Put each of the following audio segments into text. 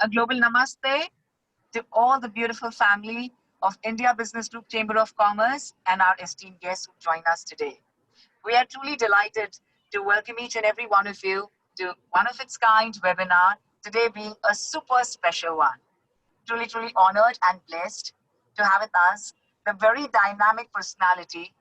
A global namaste to all the beautiful family of India Business Group Chamber of Commerce and our esteemed guests who join us today. We are truly delighted to welcome each and every one of you to one of its kind webinar, today being a super special one. Truly honored and blessed to have with us the very dynamic personality,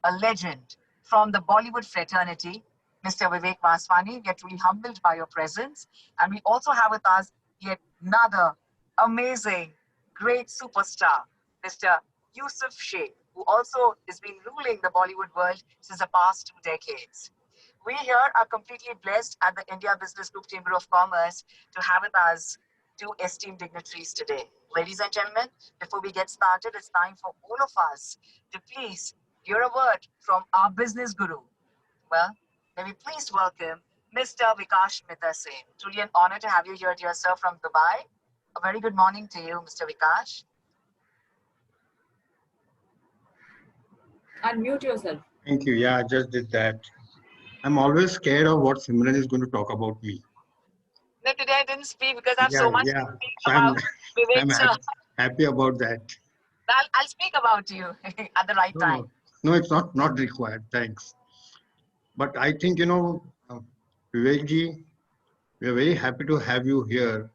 a legend from the Bollywood fraternity, Mr. Viveck Vaswani. We are truly humbled by your presence. And we also have with us yet another amazing, great superstar, Mr. Yusuf Sheikh, who also has been ruling the Bollywood world since the past 2 decades. We here are completely blessed at the India Business Group Chamber of Commerce to have with us two esteemed dignitaries today. Ladies and gentlemen, before we get started, it's time for all of us to please hear a word from our business guru. Well, may we please welcome Mr. Vikash Singh. Truly an honor to have you here, dear sir, from Dubai. A very good morning to you, Mr. Vikash. Unmute yourself. Thank you. Yeah, I just did that. I'm always scared of what Simran is going to talk about me. No, today I didn't speak because I have Yeah, so much yeah. to speak So about I'm Vivek, sir. happy about that. I'll speak about you at the right No, time. no, it's not required. Thanks. But I think, Vivek ji, we are very happy to have you here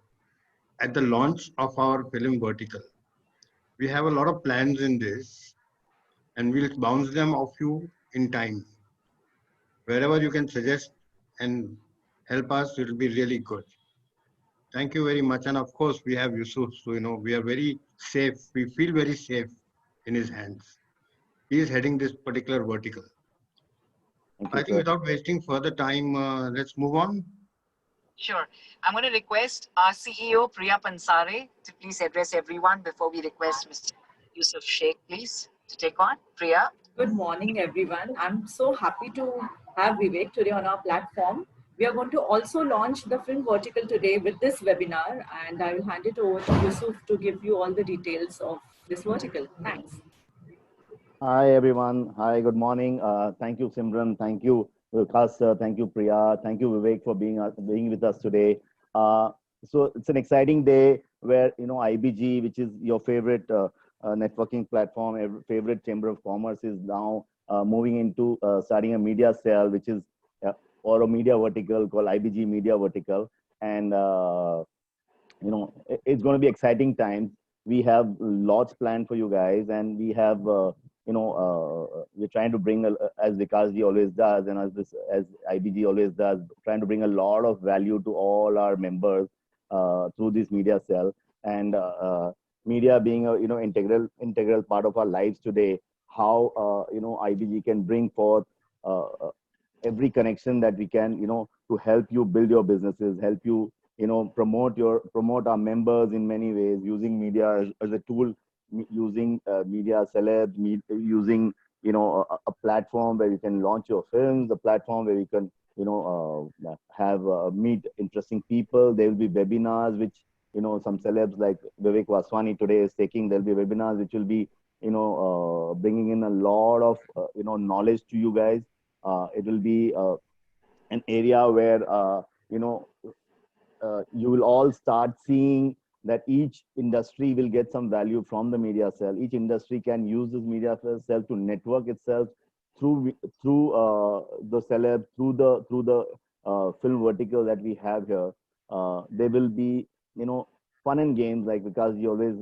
at the launch of our film vertical. We have a lot of plans in this, and we'll bounce them off you in time. Wherever you can suggest and help us, it will be really good. Thank you very much. And of course, we have Yusuf. So, we are very safe. We feel very safe in his hands. He is heading this particular vertical. I think without wasting further time, let's move on. Sure. I'm going to request our CEO, Priya Pansare, to please address everyone before we request Mr. Yusuf Sheikh, please, to take on. Priya. Good morning, everyone. I'm so happy to have Vivek today on our platform. We are going to also launch the film vertical today with this webinar, and I will hand it over to Yusuf to give you all the details of this vertical. Thanks. Hi, everyone. Hi, good morning. Thank you, Simran. Thank you, Vikas. Thank you, Priya. Thank you, Vivek, for being with us today. So it's an exciting day where, IBG, which is your favorite networking platform, favorite chamber of commerce, is now moving into starting a media cell, which is or a media vertical called IBG Media Vertical. And, it's going to be exciting times. We have lots planned for you guys, and we have, we're trying to bring, as Vikas ji always does, and as IBG always does, trying to bring a lot of value to all our members through this media cell. And media being a integral part of our lives today, how IBG can bring forth every connection that we can, to help you build your businesses, help you, promote our members in many ways, using media as a tool, using media celebs, using a platform where you can launch your films, a platform where you can have meet interesting people. There will be webinars which some celebs like Viveck Vaswani today is taking. There'll be webinars which will be bringing in a lot of knowledge to you guys. It will be an area where you will all start seeing that each industry will get some value from the media cell. Each industry can use this media cell to network itself through the celeb, through the film vertical that we have here. There will be fun and games, like because he always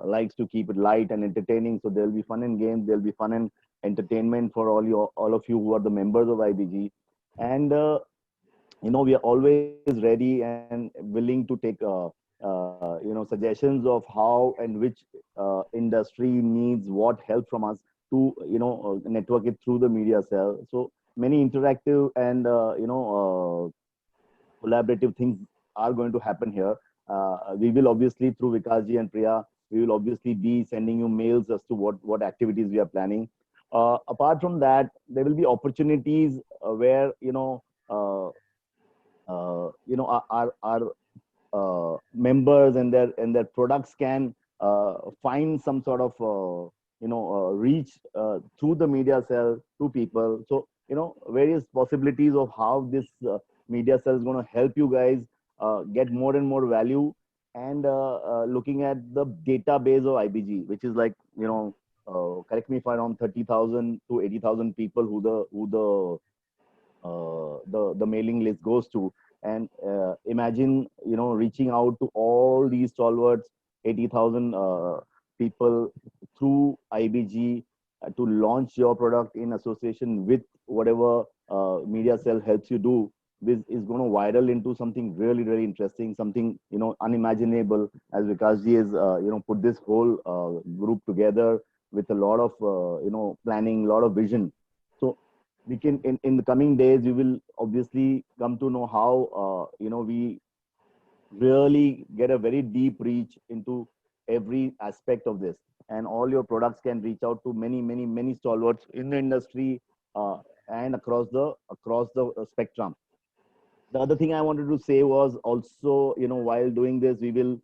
likes to keep it light and entertaining. So there'll be fun and games. There'll be fun and entertainment for all of you who are the members of IBG, and we are always ready and willing to take suggestions of how and which industry needs what help from us to network it through the media cell. So many interactive and collaborative things are going to happen here. We will obviously, through Vikasji and Priya, we will obviously be sending you mails as to what activities we are planning. Apart from that, there will be opportunities where our members and their products can find some sort of reach through the media cell to people. So various possibilities of how this media cell is going to help you guys get more and more value and looking at the database of IBG, which is like, correct me if I'm wrong, 30,000 to 80,000 people the mailing list goes to. And imagine, reaching out to all these stalwarts, 80,000 people through IBG to launch your product in association with whatever media cell helps you do. This is going to viral into something really, really interesting, something, unimaginable, as Vikasji has, put this whole group together with a lot of, planning, a lot of vision. So we can, in the coming days, we will obviously come to know how, we really get a very deep reach into every aspect of this. And all your products can reach out to many, many, many stalwarts in the industry and across the spectrum. The other thing I wanted to say was also, while doing this, we will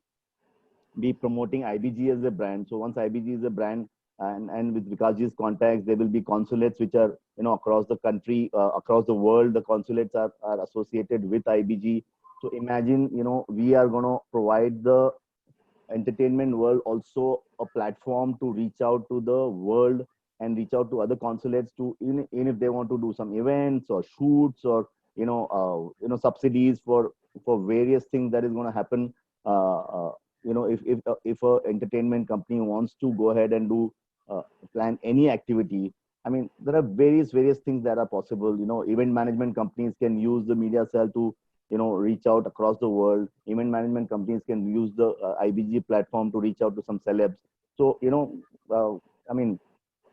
be promoting IBG as a brand. So once IBG is a brand, and with Vikasji's contacts, there will be consulates which are, across the country, across the world. The consulates are associated with IBG. So imagine, we are going to provide the entertainment world also a platform to reach out to the world and reach out to other consulates to, even if they want to do some events or shoots or subsidies for various things that is going to happen. If a entertainment company wants to go ahead and do plan any activity, I mean, there are various things that are possible. Event management companies can use the media cell to reach out across the world. Event management companies can use the IBG platform to reach out to some celebs. So I mean,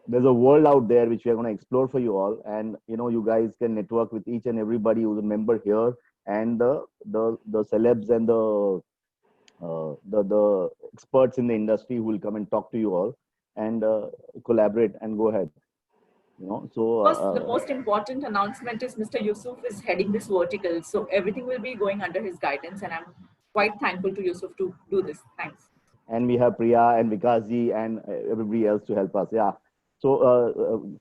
there's a world out there which we are going to explore for you all, and you guys can network with each and everybody who's a member here, and the celebs and the experts in the industry who will come and talk to you all and collaborate and go ahead. So the most important announcement is Mr. Yusuf is heading this vertical, so everything will be going under his guidance, and I'm quite thankful to Yusuf to do this. Thanks. And we have Priya and Vikasji and everybody else to help us. Yeah. So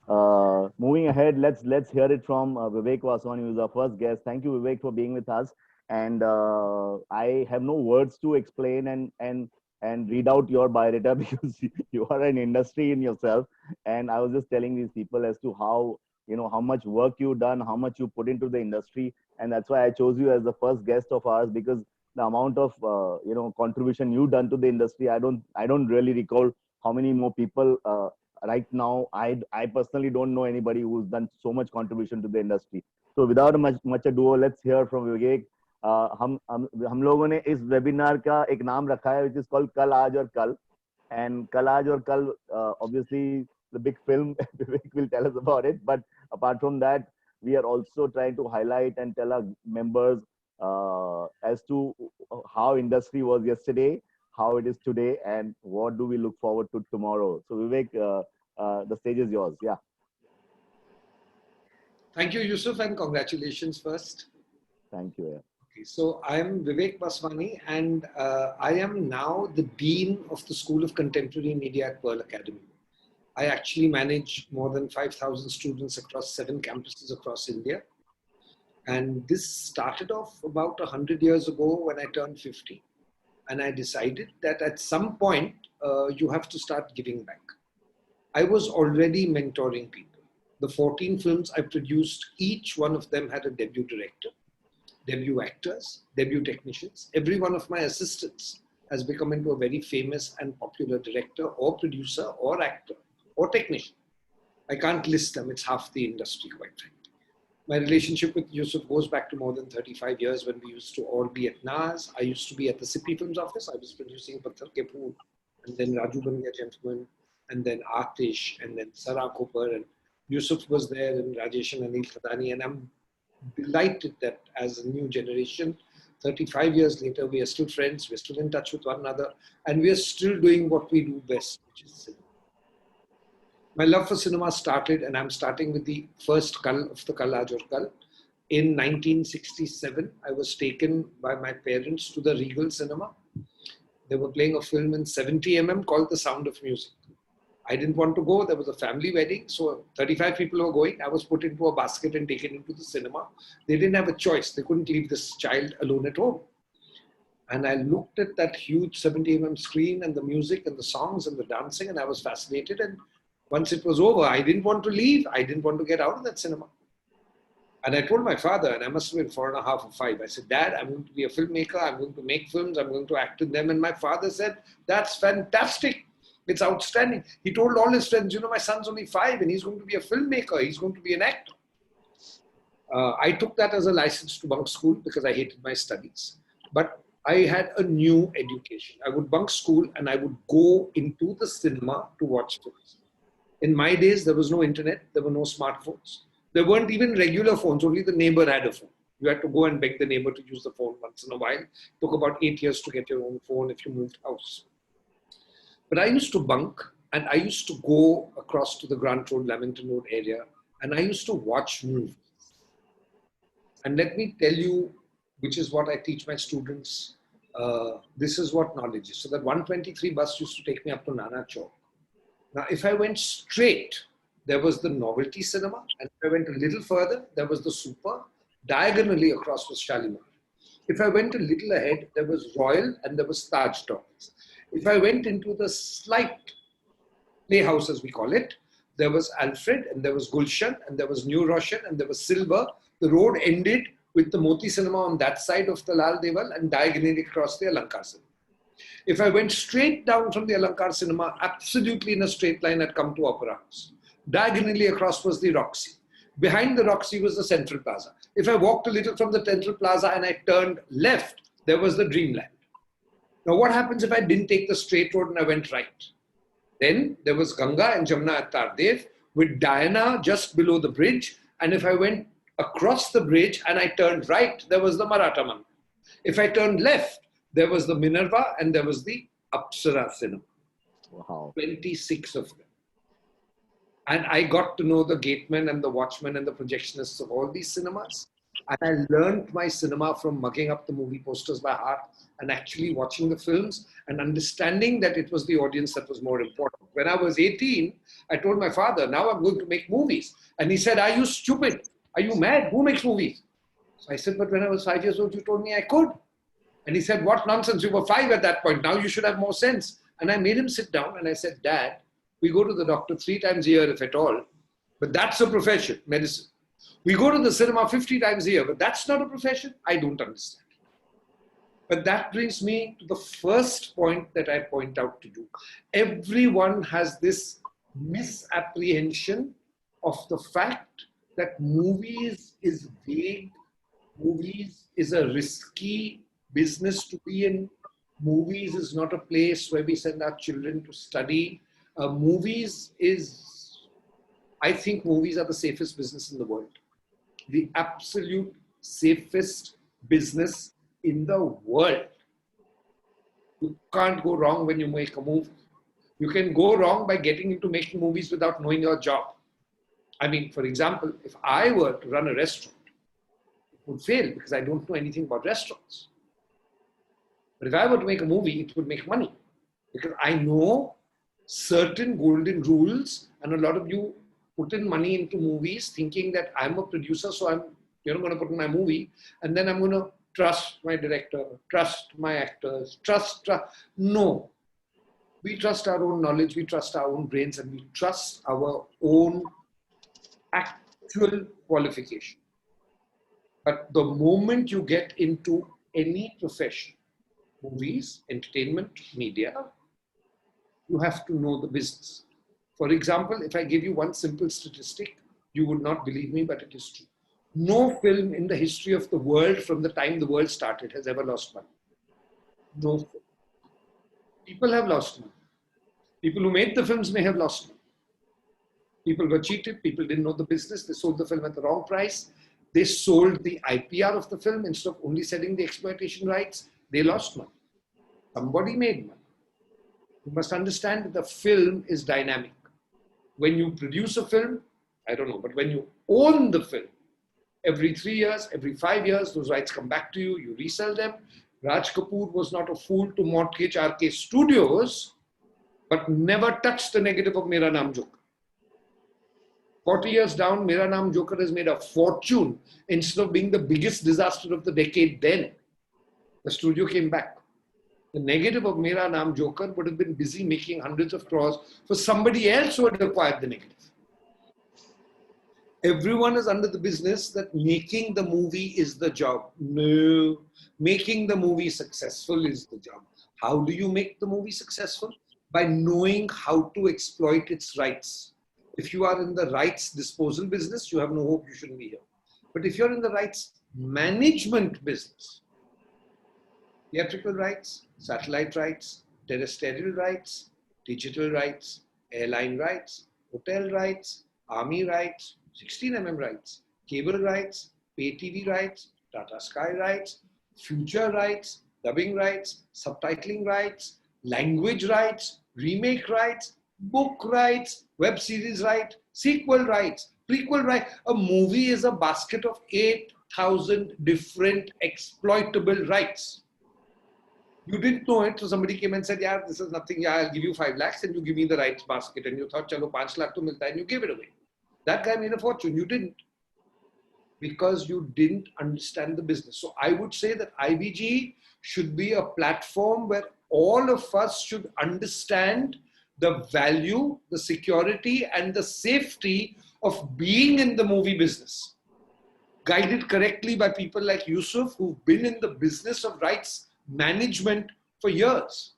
moving ahead, let's hear it from Viveck Vaswani, who is our first guest. Thank you, Viveck, for being with us. And I have no words to explain and read out your biodata because you are an industry in yourself. And I was just telling these people as to how much work you've done, how much you put into the industry, and that's why I chose you as the first guest of ours, because the amount of contribution you've done to the industry, I don't really recall how many more people. Right now, I personally don't know anybody who's done so much contribution to the industry. So without much ado, let's hear from Vivek. हम लोगों ने इस webinar का एक नाम रखा है, which is called कल आज और कल, and कल आज और कल, obviously the big film, Vivek will tell us about it. But apart from that, we are also trying to highlight and tell our members as to how industry was yesterday, how it is today, and what do we look forward to tomorrow. So Vivek, the stage is yours. Yeah. Thank you, Yusuf, and congratulations first. Thank you. Yeah. Okay, so I'm Viveck Vaswani, and I am now the Dean of the School of Contemporary Media at Pearl Academy. I actually manage more than 5,000 students across 7 campuses across India. And this started off about 100 years ago when I turned 50. And I decided that at some point, you have to start giving back. I was already mentoring people. The 14 films I produced, each one of them had a debut director, debut actors, debut technicians. Every one of my assistants has become into a very famous and popular director or producer or actor or technician. I can't list them, it's half the industry, quite frankly. My relationship with Yusuf goes back to more than 35 years when we used to all be at NAS. I used to be at the Sippy Films office. I was producing Patthar Ke Phool, and then Raju Ban Gaya Gentleman, and then Atish, and then Sara Cooper, and Yusuf was there, and Rajesh and Anil Thadani. And I'm delighted that as a new generation, 35 years later, we are still friends, we're still in touch with one another, and we are still doing what we do best, which is cinema. My love for cinema started, and I'm starting with the first Kal of the Kal Aaj Aur Kal. In 1967, I was taken by my parents to the Regal Cinema. They were playing a film in 70mm called The Sound of Music. I didn't want to go. There was a family wedding, so 35 people were going. I was put into a basket and taken into the cinema. They didn't have a choice. They couldn't leave this child alone at home. And I looked at that huge 70 screen and the music and the songs and the dancing, and I was fascinated. And once it was over, I didn't want to leave. I didn't want to get out of that cinema. And I told my father, and I must have been 4.5 or 5, I said, Dad, I'm going to be a filmmaker. I'm going to make films. I'm going to act in them. And my father said, that's fantastic. It's outstanding. He told all his friends, you know, my son's only 5 and he's going to be a filmmaker. He's going to be an actor. I took that as a license to bunk school because I hated my studies. But I had a new education. I would bunk school and I would go into the cinema to watch films. In my days, there was no internet. There were no smartphones. There weren't even regular phones. Only the neighbor had a phone. You had to go and beg the neighbor to use the phone once in a while. It took about 8 years to get your own phone if you moved house. But I used to bunk and I used to go across to the Grant Road, Lamington Road area, and I used to watch movies. And let me tell you, which is what I teach my students, this is what knowledge is. So that 123 bus used to take me up to Nana Chowk. Now, if I went straight, there was the Novelty Cinema, and if I went a little further, there was the Super. Diagonally across was Shalimar. If I went a little ahead, there was Royal and there was Taj Towers. If I went into the slight playhouse, as we call it, there was Alfred and there was Gulshan and there was New Roshan and there was Silver. The road ended with the Moti Cinema on that side of the Lal Deval and diagonally across the Alankar Cinema. If I went straight down from the Alankar Cinema, absolutely in a straight line, I'd come to Opera House. Diagonally across was the Roxy. Behind the Roxy was the Central Plaza. If I walked a little from the Central Plaza and I turned left, there was the Dreamland. Now, what happens if I didn't take the straight road and I went right? Then there was Ganga and Jamna at Tardev with Diana just below the bridge. And if I went across the bridge and I turned right, there was the Maratha Mandir. If I turned left, there was the Minerva and there was the Apsara Cinema. Wow. 26 of them. And I got to know the gatemen and the watchmen and the projectionists of all these cinemas. And I learned my cinema from mugging up the movie posters by heart and actually watching the films and understanding that it was the audience that was more important. When I was 18, I told my father, now I'm going to make movies. And he said, are you stupid? Are you mad? Who makes movies? So I said, but when I was 5 years old, you told me I could. And he said, what nonsense? You were 5 at that point. Now you should have more sense. And I made him sit down and I said, Dad, we go to the doctor 3 times a year, if at all. But that's a profession, medicine. We go to the cinema 50 times a year, but that's not a profession. I don't understand. But that brings me to the first point that I point out to you. Everyone has this misapprehension of the fact that movies is vague, movies is a risky business to be in. Movies is not a place where we send our children to study. Movies is, I think movies are the safest business in the world. The absolute safest business in the world. You can't go wrong when you make a movie. You can go wrong by getting into making movies without knowing your job. I mean, for example, if I were to run a restaurant, it would fail because I don't know anything about restaurants. But if I were to make a movie, it would make money because I know certain golden rules, and a lot of you put in money into movies thinking that I'm a producer, so I'm going to put in my movie, and then I'm going to trust my director, trust my actors, trust. No. We trust our own knowledge, we trust our own brains, and we trust our own actual qualification. But the moment you get into any profession, movies, entertainment, media, you have to know the business. For example, if I give you one simple statistic, you would not believe me, but it is true. No film in the history of the world from the time the world started has ever lost money. No film. People have lost money. People who made the films may have lost money. People were cheated. People didn't know the business. They sold the film at the wrong price. They sold the IPR of the film instead of only selling the exploitation rights. They lost money. Somebody made money. You must understand that the film is dynamic. When you produce a film, I don't know, but when you own the film, every 3 years, every 5 years, those rights come back to you, you resell them. Raj Kapoor was not a fool to mortgage RK Studios, but never touched the negative of Mera Naam Joker. 40 years down, Mera Naam Joker has made a fortune instead of being the biggest disaster of the decade then. The studio came back. The negative of Mera Naam Joker would have been busy making hundreds of crores for somebody else who had acquired the negative. Everyone is under the business that making the movie is the job. No, making the movie successful is the job. How do you make the movie successful? By knowing how to exploit its rights. If you are in the rights disposal business, you have no hope, you shouldn't be here. But if you're in the rights management business, theatrical rights, satellite rights, terrestrial rights, digital rights, airline rights, hotel rights, army rights, 16mm rights, cable rights, pay TV rights, Tata Sky rights, future rights, dubbing rights, subtitling rights, language rights, remake rights, book rights, web series rights, sequel rights, prequel rights. A movie is a basket of 8,000 different exploitable rights. You didn't know it, so somebody came and said, yeah, this is nothing, yeah, I'll give you 5 lakhs and you give me the rights basket. And you thought, chalo, 5 lakh to milta, and you gave it away. That guy made a fortune. You didn't. Because you didn't understand the business. So I would say that IBG should be a platform where all of us should understand the value, the security, and the safety of being in the movie business. Guided correctly by people like Yusuf, who've been in the business of rights management for years,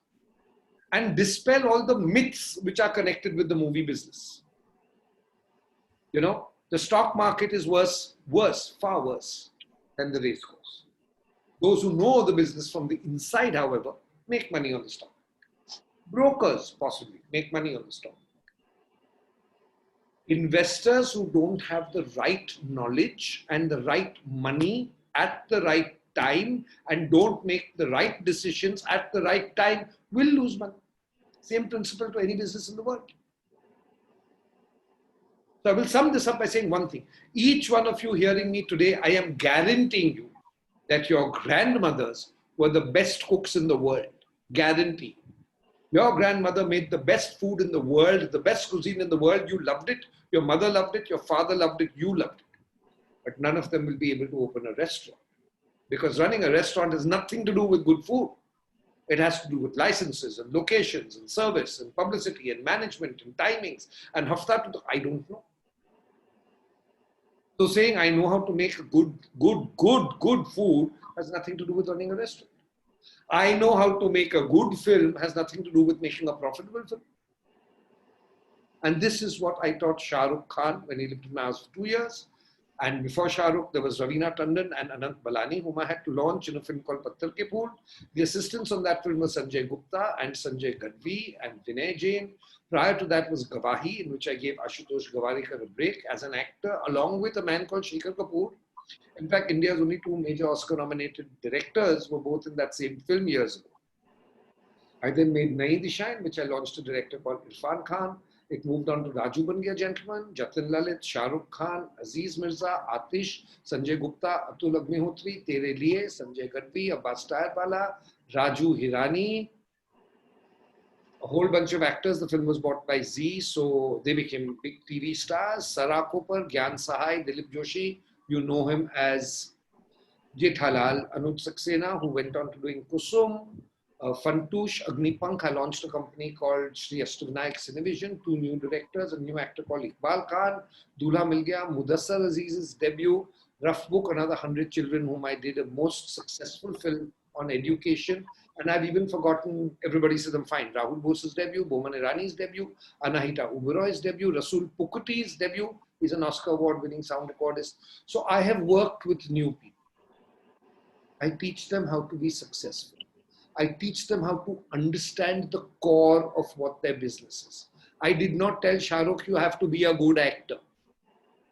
and dispel all the myths which are connected with the movie business. You know, the stock market is worse, far worse than the race course. Those who know the business from the inside, however, make money on the stock. Brokers possibly make money on the stock. Investors who don't have the right knowledge and the right money at the right time and don't make the right decisions at the right time will lose money. Same principle to any business in the world. So I will sum this up by saying one thing. Each one of you hearing me today, I am guaranteeing you that your grandmothers were the best cooks in the world. Guarantee. Your grandmother made the best food in the world, the best cuisine in the world. You loved it. Your mother loved it. Your father loved it. You loved it. But none of them will be able to open a restaurant. Because running a restaurant has nothing to do with good food. It has to do with licenses and locations and service and publicity and management and timings and hafta to I don't know. So saying I know how to make good food has nothing to do with running a restaurant. I know how to make a good film has nothing to do with making a profitable film. And this is what I taught Shah Rukh Khan when he lived in my house for 2 years. And before Shah Rukh, there was Raveena Tandon and Anant Balani, whom I had to launch in a film called Patthar Ke Phool. The assistants on that film were Sanjay Gupta and Sanjay Gadvi and Vinay Jain. Prior to that was Gavahi, in which I gave Ashutosh Gavarikar a break as an actor, along with a man called Shekhar Kapoor. In fact, India's only 2 major Oscar-nominated directors were both in that same film years ago. I then made Nayi Disha, in which I launched a director called Irfan Khan. It moved on to Raju Ban Gaya Gentleman, Jatin Lalit, Shah Rukh Khan, Aziz Mirza, Atish, Sanjay Gupta, Atul Agnihotri, Tere Liye, Sanjay Gadvi, Abbas Tayarwala, Raju Hirani, a whole bunch of actors. The film was bought by Zee, so they became big TV stars. Sara Kopar, Gyan Sahai, Dilip Joshi. You know him as Jethalal. Anuj Saxena, who went on to doing Kusum. Fantush Agnipankh. I launched a company called Shri Ashtavinayak Cinevision. 2 new directors, a new actor called Iqbal Khan. Dulha Mil Gaya, Mudassar Aziz's debut. Rough Book, another 100 children whom I did a most successful film on education. And I've even forgotten, everybody says I'm fine. Rahul Bose's debut, Boman Irani's debut, Anahita Uberoy's debut, Rasul Pukuti's debut. He's an Oscar award-winning sound recordist. So I have worked with new people. I teach them how to be successful. I teach them how to understand the core of what their business is. I did not tell Shah Rukh, you have to be a good actor.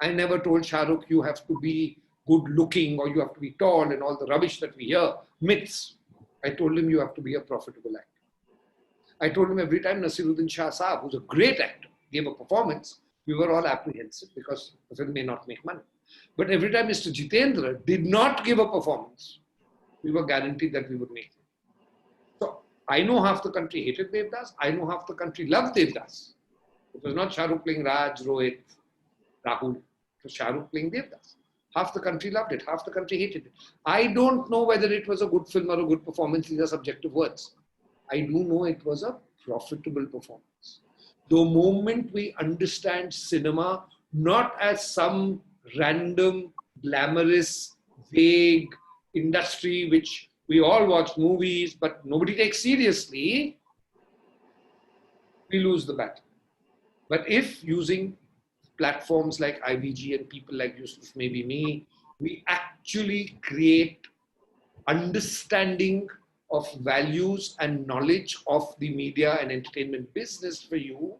I never told Shah Rukh, you have to be good looking or you have to be tall and all the rubbish that we hear, myths. I told him you have to be a profitable actor. I told him every time Nasiruddin Shah Saab, who's a great actor, gave a performance, we were all apprehensive because the film may not make money. But every time Mr. Jitendra did not give a performance, we were guaranteed that we would make it. So I know half the country hated Devdas. I know half the country loved Devdas. It was not Shah Rukh playing Raj, Rohit, Rahul. It was Shah Rukh playing Devdas. Half the country loved it. Half the country hated it. I don't know whether it was a good film or a good performance. These are subjective words. I do know it was a profitable performance. The moment we understand cinema not as some random, glamorous, vague industry which we all watch movies but nobody takes seriously, we lose the battle. But if using platforms like IBG and people like Yusuf, maybe me, we actually create understanding of values and knowledge of the media and entertainment business for you,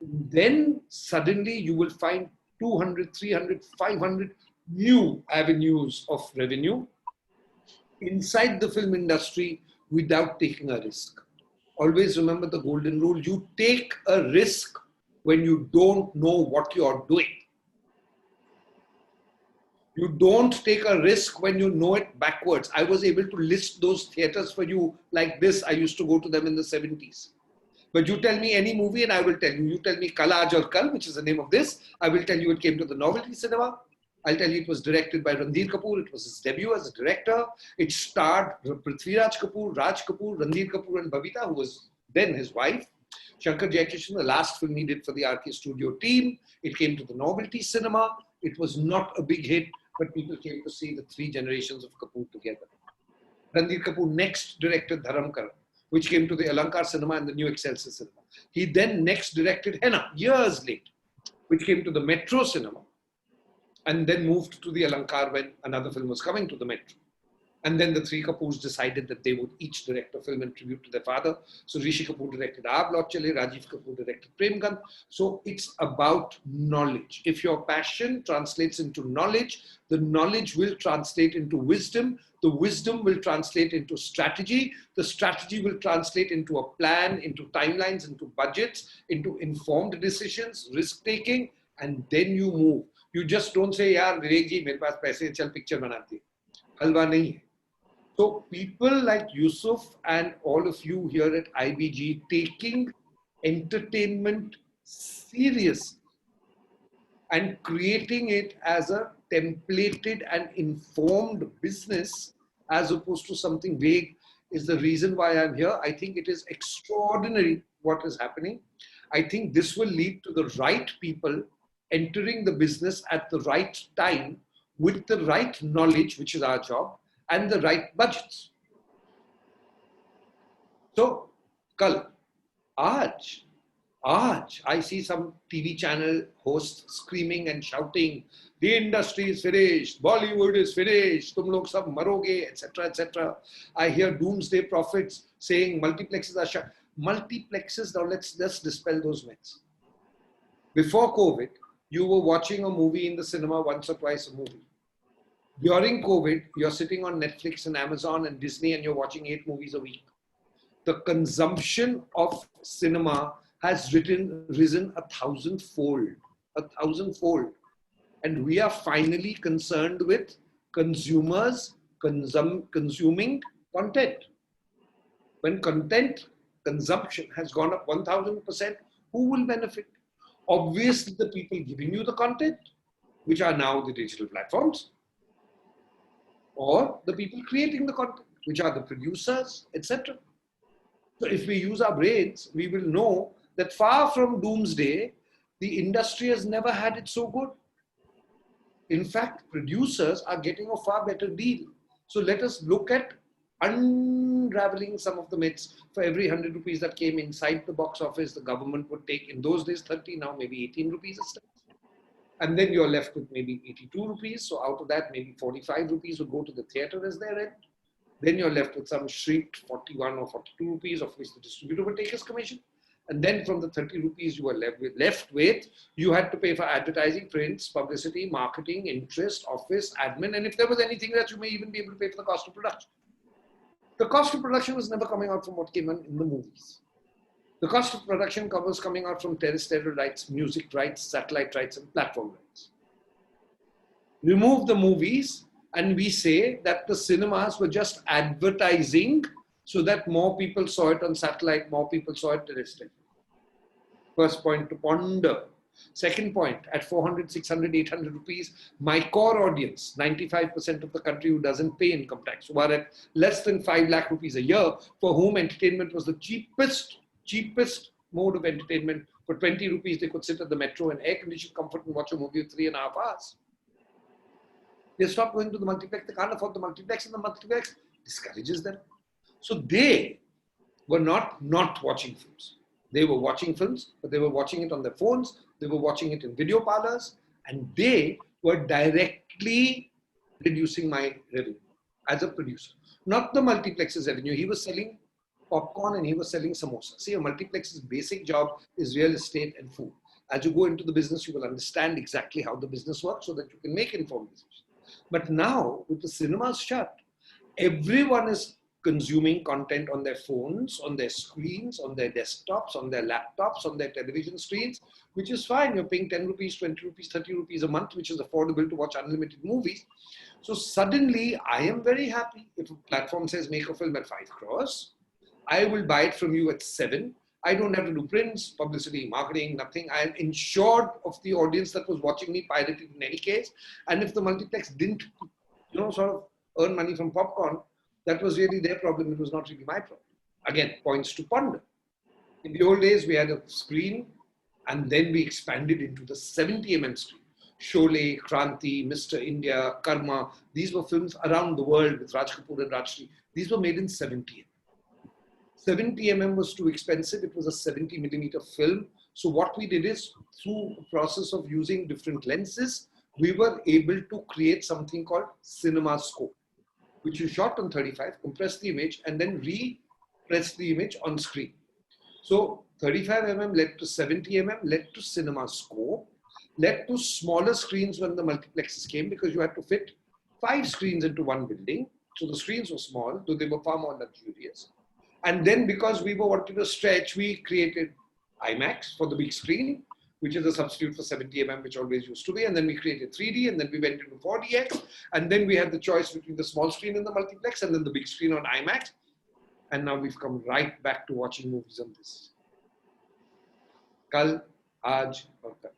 then suddenly you will find 200, 300, 500 new avenues of revenue inside the film industry without taking a risk. Always remember the golden rule. You take a risk when you don't know what you're doing. You don't take a risk when you know it backwards. I was able to list those theaters for you like this. I used to go to them in the 70s. But you tell me any movie and I will tell you. You tell me Kal Aaj Aur Kal, which is the name of this. I will tell you it came to the novelty cinema. I'll tell you it was directed by Ranbir Kapoor. It was his debut as a director. It starred Prithviraj Kapoor, Raj Kapoor, Ranbir Kapoor and Babita, who was then his wife. Shankar Jaikishan, the last film he did for the RK Studio team. It came to the novelty cinema. It was not a big hit, but people came to see the three generations of Kapoor together. Ranbir Kapoor next directed Dharam Karam, which came to the Alankar cinema and the New Excelsior cinema. He then next directed Henna, years later, which came to the Metro cinema, and then moved to the Alankar when another film was coming to the Metro. And then the three Kapoors decided that they would each direct a film in tribute to their father. So Rishi Kapoor directed Aab Laut Chale, Rajiv Kapoor directed Prem Gandh. So it's about knowledge. If your passion translates into knowledge, the knowledge will translate into wisdom. The wisdom will translate into strategy. The strategy will translate into a plan, into timelines, into budgets, into informed decisions, risk-taking, and then you move. You just don't say, yaar, Vivek ji, mere paas paise hai, chal picture banate. Halwa nahi hai. So people like Yusuf and all of you here at IBG taking entertainment seriously and creating it as a templated and informed business as opposed to something vague is the reason why I'm here. I think it is extraordinary what is happening. I think this will lead to the right people entering the business at the right time with the right knowledge, which is our job, and the right budgets. So, kal, aaj, I see some TV channel hosts screaming and shouting, the industry is finished, Bollywood is finished, tum log sab maroge, etc., etc. I hear doomsday prophets saying multiplexes are shut. Multiplexes, now let's just dispel those myths. Before COVID, you were watching a movie in the cinema once or twice a movie. During COVID, you're sitting on Netflix and Amazon and Disney and you're watching 8 movies a week. The consumption of cinema has risen 1,000-fold, 1,000-fold. And we are finally concerned with consumers consuming content. When content consumption has gone up 1,000%, who will benefit? Obviously, the people giving you the content, which are now the digital platforms, or the people creating the content, which are the producers, etc. So if we use our brains, we will know that far from doomsday, the industry has never had it so good. In fact, producers are getting a far better deal. So let us look at unraveling some of the myths. For every 100 rupees that came inside the box office, the government would take, in those days 30, now maybe 18 rupees a step. And then you're left with maybe 82 rupees. So out of that, maybe 45 rupees would go to the theater as their rent. Then you're left with some shrieked 41 or 42 rupees, of which the distributor would take his commission. And then from the 30 rupees you were left with, you had to pay for advertising, prints, publicity, marketing, interest, office, admin. And if there was anything that you may even be able to pay for the cost of production. The cost of production was never coming out from what came in the movies. The cost of production was coming out from terrestrial rights, music rights, satellite rights, and platform rights. Remove the movies, and we say that the cinemas were just advertising so that more people saw it on satellite, more people saw it terrestrial. First point to ponder. Second point, at 400, 600, 800 rupees, my core audience, 95% of the country who doesn't pay income tax, who are at less than 5 lakh rupees a year, for whom entertainment was the cheapest mode of entertainment. For 20 rupees, they could sit at the metro in air-conditioned comfort and watch a movie of 3.5 hours. They stop going to the multiplex. They can't afford the multiplex, and the multiplex discourages them. So they were not watching films. They were watching films, but they were watching it on their phones. They were watching it in video parlors, and they were directly reducing my revenue as a producer. Not the multiplex's revenue. He was selling popcorn and he was selling samosa. See, a multiplex's basic job is real estate and food. As you go into the business, you will understand exactly how the business works so that you can make informed decisions. But now, with the cinemas shut, everyone is consuming content on their phones, on their screens, on their desktops, on their laptops, on their television screens, which is fine. You're paying 10 rupees, 20 rupees, 30 rupees a month, which is affordable to watch unlimited movies. So suddenly, I am very happy. If a platform says make a film at 5 crores, I will buy it from you at 7. I don't have to do prints, publicity, marketing, nothing. I am insured of the audience that was watching me pirated in any case. And if the multiplex didn't, sort of earn money from popcorn, that was really their problem. It was not really my problem. Again, points to ponder. In the old days, we had a screen, and then we expanded into the 70mm screen. Sholay, Kranti, Mr. India, Karma. These were films around the world with Raj Kapoor and Rajshri. These were made in 70mm. 70mm was too expensive. It was a 70mm film. So what we did is, through a process of using different lenses, we were able to create something called cinema scope, which you shot on 35, compress the image, and then re-press the image on screen. So 35mm led to 70mm, led to cinema scope, led to smaller screens when the multiplexes came, because you had to fit 5 screens into one building. So the screens were small, though they were far more luxurious. And then because we were wanting to stretch, we created IMAX for the big screen, which is a substitute for 70mm, which always used to be. And then we created 3D, and then we went into 4DX. And then we had the choice between the small screen in the multiplex and then the big screen on IMAX. And now we've come right back to watching movies on this. Kal, Aaj, aur Kal.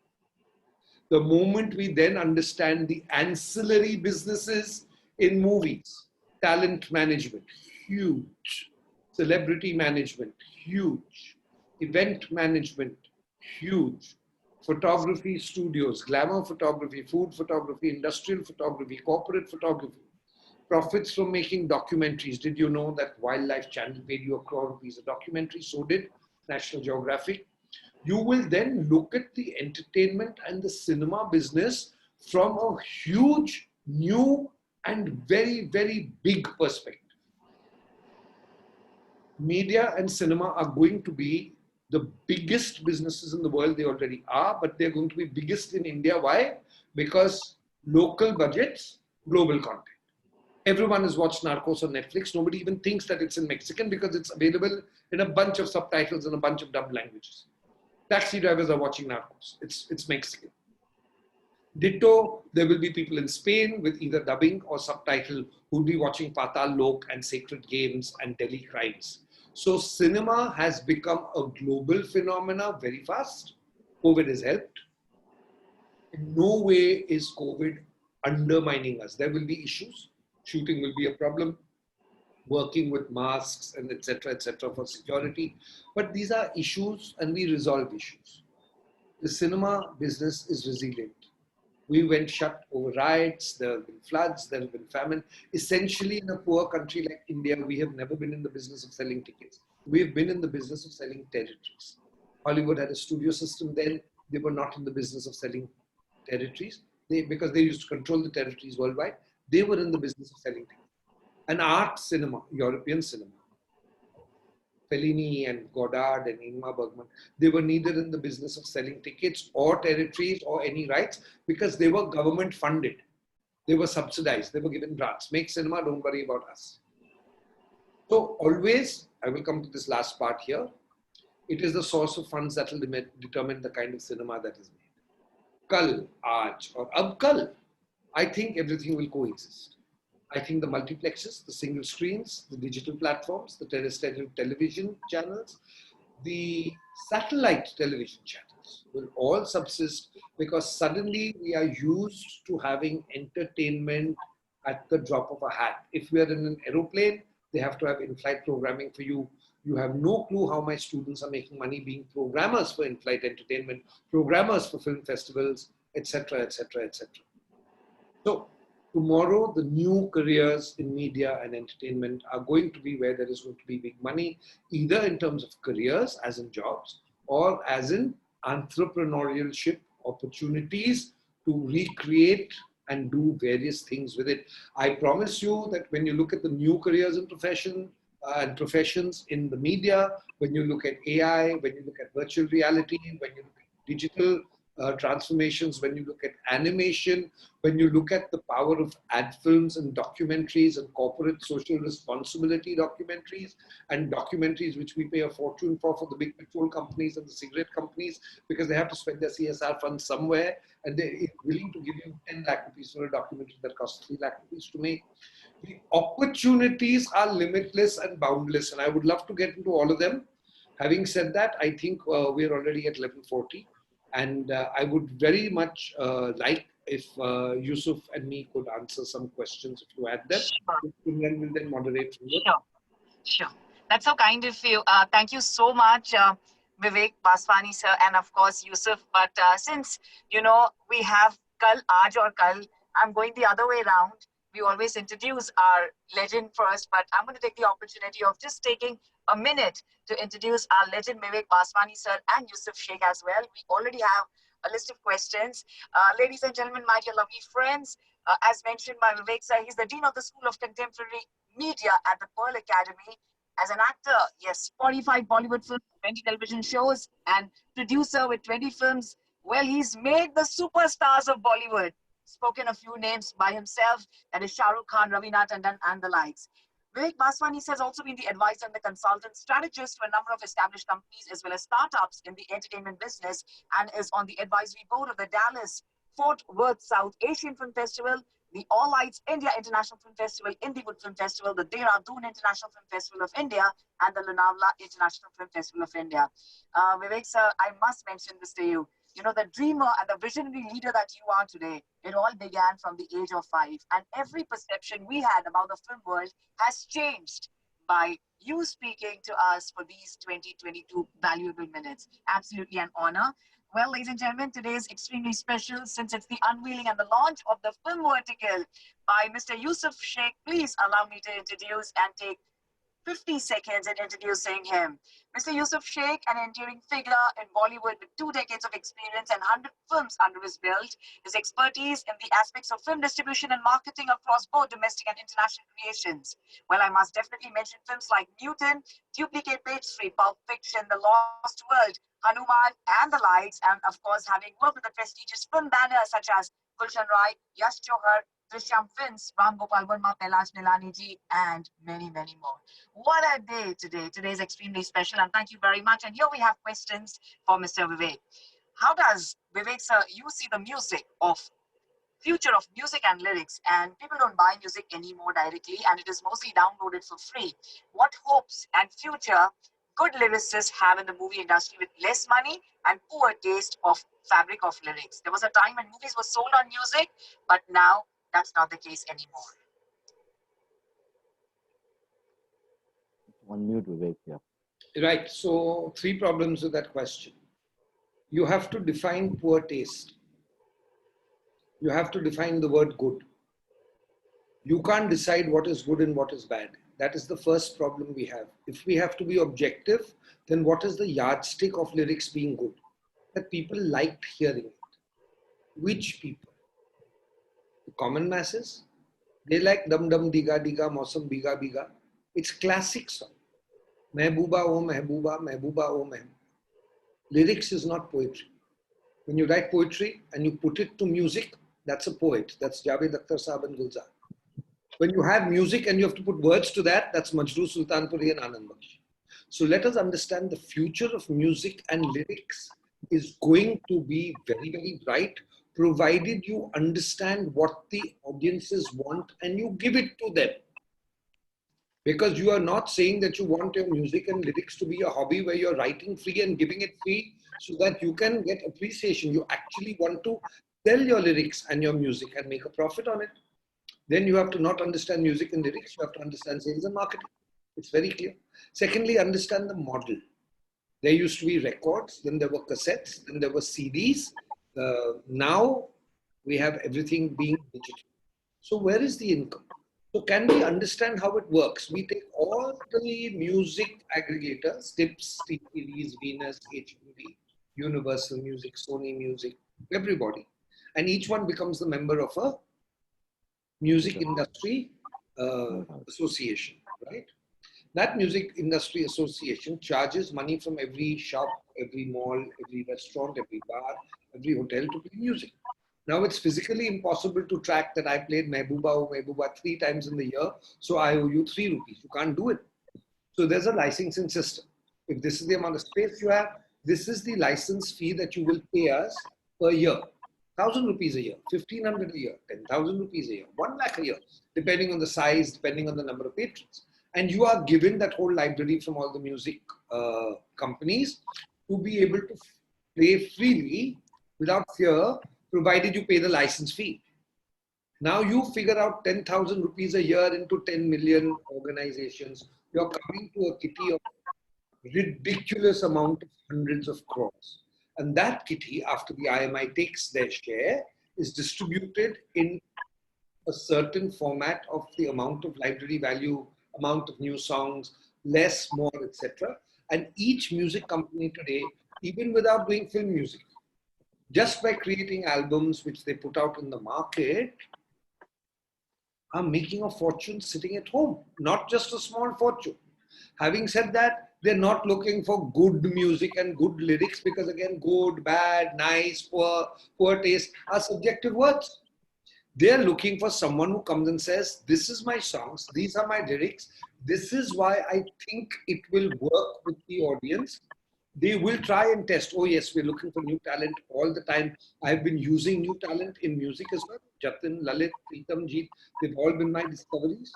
The moment we then understand the ancillary businesses in movies, talent management, huge. Celebrity management, huge. Event management, huge. Photography studios, glamour photography, food photography, industrial photography, corporate photography. Profits from making documentaries. Did you know that Wildlife Channel paid you 1 crore rupees a documentary? So did National Geographic. You will then look at the entertainment and the cinema business from a huge, new, and very, very big perspective. Media and cinema are going to be the biggest businesses in the world. They already are, but they're going to be biggest in India. Why? Because local budgets, global content. Everyone has watched Narcos on Netflix. Nobody even thinks that it's in Mexican because it's available in a bunch of subtitles and a bunch of dubbed languages. Taxi drivers are watching Narcos. It's Mexican. Ditto, there will be people in Spain with either dubbing or subtitle who'll be watching Patal Lok and Sacred Games and Delhi Crimes. So cinema has become a global phenomena very fast. COVID has helped. In no way is COVID undermining us. There will be issues. Shooting will be a problem. Working with masks and etc. for security. But these are issues and we resolve issues. The cinema business is resilient. We went shut over riots, there have been floods, there have been famine. Essentially, in a poor country like India, we have never been in the business of selling tickets. We have been in the business of selling territories. Hollywood had a studio system then. They were not in the business of selling territories. Because they used to control the territories worldwide, they were in the business of selling tickets. An art cinema, European cinema, Fellini and Godard and Ingmar Bergman, they were neither in the business of selling tickets or territories or any rights because they were government funded. They were subsidized. They were given grants. Make cinema, don't worry about us. So always, I will come to this last part here. It is the source of funds that will determine the kind of cinema that is made. Kal, Aaj, or Ab Kal, I think everything will coexist. I think the multiplexes, the single screens, the digital platforms, the terrestrial television channels, the satellite television channels, lives will all subsist because suddenly we are used to having entertainment at the drop of a hat. If we are in an aeroplane, they have to have in-flight programming for you. You have no clue how my students are making money being programmers for in-flight entertainment, programmers for film festivals, etc., etc., etc. So tomorrow, the new careers in media and entertainment are going to be where there is going to be big money, either in terms of careers, as in jobs, or as in entrepreneurship opportunities to recreate and do various things with it. I promise you that when you look at the new careers and professions in the media, when you look at AI, when you look at virtual reality, when you look at digital transformations, when you look at animation, when you look at the power of ad films and documentaries and corporate social responsibility documentaries and documentaries which we pay a fortune for the big petrol companies and the cigarette companies because they have to spend their CSR funds somewhere and they're willing to give you 10 lakh rupees for a documentary that costs 3 lakh rupees to make. The opportunities are limitless and boundless, and I would love to get into all of them. Having said that, I think we're already at 11:40. And I would very much like if Yusuf and me could answer some questions if you had them. Sure. And we'll then moderate from there. Sure. That's so kind of you. Thank you so much, Viveck Vaswani sir, and of course Yusuf. But since we have Kal, Aaj or Kal, I'm going the other way around. We always introduce our legend first, but I'm going to take the opportunity of just taking a minute to introduce our legend Viveck Vaswani sir and Yusuf Sheikh as well. We already have a list of questions. Ladies and gentlemen, my dear lovely friends, as mentioned by Viveck sir, he's the Dean of the School of Contemporary Media at the Pearl Academy. As an actor, yes, 45 Bollywood films, 20 television shows, and producer with 20 films. Well, he's made the superstars of Bollywood. Spoken a few names by himself, that is Shah Rukh Khan, Raveena Tandon, and the likes. Viveck Vaswani has also been the advisor and the consultant strategist for a number of established companies as well as startups in the entertainment business and is on the advisory board of the Dallas Fort Worth South Asian Film Festival, the All Lights India International Film Festival, Indiewood Film Festival, the Dehradun International Film Festival of India, and the Lonavala International Film Festival of India. Viveck sir, I must mention this to you. You know, the dreamer and the visionary leader that you are today, it all began from the age of 5. And every perception we had about the film world has changed by you speaking to us for these 22 valuable minutes. Absolutely an honor. Well, ladies and gentlemen, today is extremely special since it's the unveiling and the launch of the film vertical by Mr. Yusuf Sheikh. Please allow me to introduce and take 50 seconds in introducing him. Mr. Yusuf Sheikh, an enduring figure in Bollywood with 2 decades of experience and 100 films under his belt. His expertise in the aspects of film distribution and marketing across both domestic and international creations. Well, I must definitely mention films like Newton, Duplicate Page 3, Pulp Fiction, The Lost World, Hanuman, and the likes. And of course, having worked with the prestigious film banners such as Gulshan Rai, Yash Johar, Drishyam Films, Ram Gopal Verma, Kailash Nilani ji, and many, many more. What a day today. Today is extremely special, and thank you very much. And here we have questions for Mr. Viveck. How does, Viveck sir, you see the music of future of music and lyrics? And people don't buy music anymore directly, and it is mostly downloaded for free. What hopes and future good lyricists have in the movie industry with less money and poor taste of fabric of lyrics? There was a time when movies were sold on music, but now that's not the case anymore. On mute, Viveck, yeah. Right. So 3 problems with that question. You have to define poor taste. You have to define the word good. You can't decide what is good and what is bad. That is the first problem we have. If we have to be objective, then what is the yardstick of lyrics being good? That people liked hearing it. Which people? The common masses? They like Dum Dum Diga Diga Mausam Biga Biga. It's classic song. Mehbooba oh Mehbooba, Mehbooba oh Mehbooba. Lyrics is not poetry. When you write poetry and you put it to music, that's a poet. That's Javed Akhtar Saab and Gulzar. When you have music and you have to put words to that, that's Majroo Sultanpuri and Anand Bakshi. So let us understand the future of music and lyrics is going to be very, very bright, provided you understand what the audiences want and you give it to them. Because you are not saying that you want your music and lyrics to be a hobby where you're writing free and giving it free so that you can get appreciation. You actually want to sell your lyrics and your music and make a profit on it. Then you have to not understand music and lyrics, you have to understand sales and marketing. It's very clear. Secondly, understand the model. There used to be records, then there were cassettes, then there were CDs. Now we have everything being digital. So where is the income? So can we understand how it works? We take all the music aggregators, Tips, TPDs, Venus, HMV, Universal Music, Sony Music, everybody. And each one becomes the member of a music industry association, right? That music industry association charges money from every shop, every mall, every restaurant, every bar, every hotel to play music. Now it's physically impossible to track that I played Mehbooba 3 times in the year, so I owe you 3 rupees. You can't do it. So there's a licensing system. If this is the amount of space you have, this is the license fee that you will pay us per year. 1,000 rupees a year, 1,500 a year, 10,000 rupees a year, 1 lakh a year, depending on the size, depending on the number of patrons. And you are given that whole library from all the music companies to be able to play freely without fear, provided you pay the license fee. Now you figure out 10,000 rupees a year into 10 million organizations. You're coming to a kitty of ridiculous amount of hundreds of crores. And that kitty, after the IMI takes their share, is distributed in a certain format of the amount of library value, amount of new songs, less, more, etc. And each music company today, even without doing film music, just by creating albums which they put out in the market, are making a fortune sitting at home, not just a small fortune. Having said that, they're not looking for good music and good lyrics because again, good, bad, nice, poor taste are subjective words. They're looking for someone who comes and says, this is my songs, these are my lyrics, this is why I think it will work with the audience. They will try and test. Oh yes, we're looking for new talent all the time. I've been using new talent in music as well. Jatin, Lalit, Pritam, Jeet, they've all been my discoveries.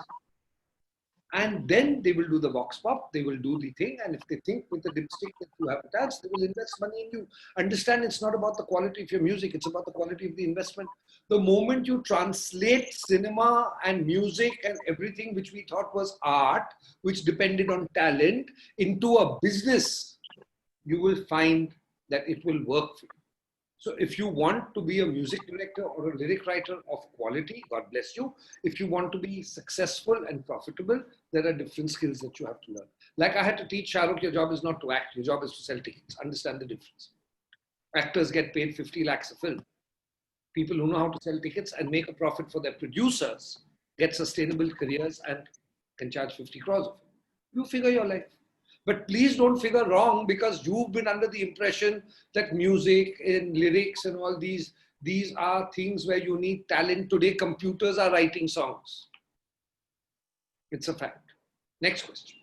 And then they will do the vox pop, they will do the thing. And if they think with the dipstick that you have attached, they will invest money in you. Understand, it's not about the quality of your music, it's about the quality of the investment. The moment you translate cinema and music and everything which we thought was art, which depended on talent, into a business, you will find that it will work for you. So if you want to be a music director or a lyric writer of quality, God bless you. If you want to be successful and profitable, there are different skills that you have to learn. Like I had to teach Shahrukh, your job is not to act, your job is to sell tickets. Understand the difference. Actors get paid 50 lakhs a film. People who know how to sell tickets and make a profit for their producers get sustainable careers and can charge 50 crores of it. You figure your life. But please don't figure wrong because you've been under the impression that music and lyrics and all these are things where you need talent. Today, computers are writing songs. It's a fact. Next question.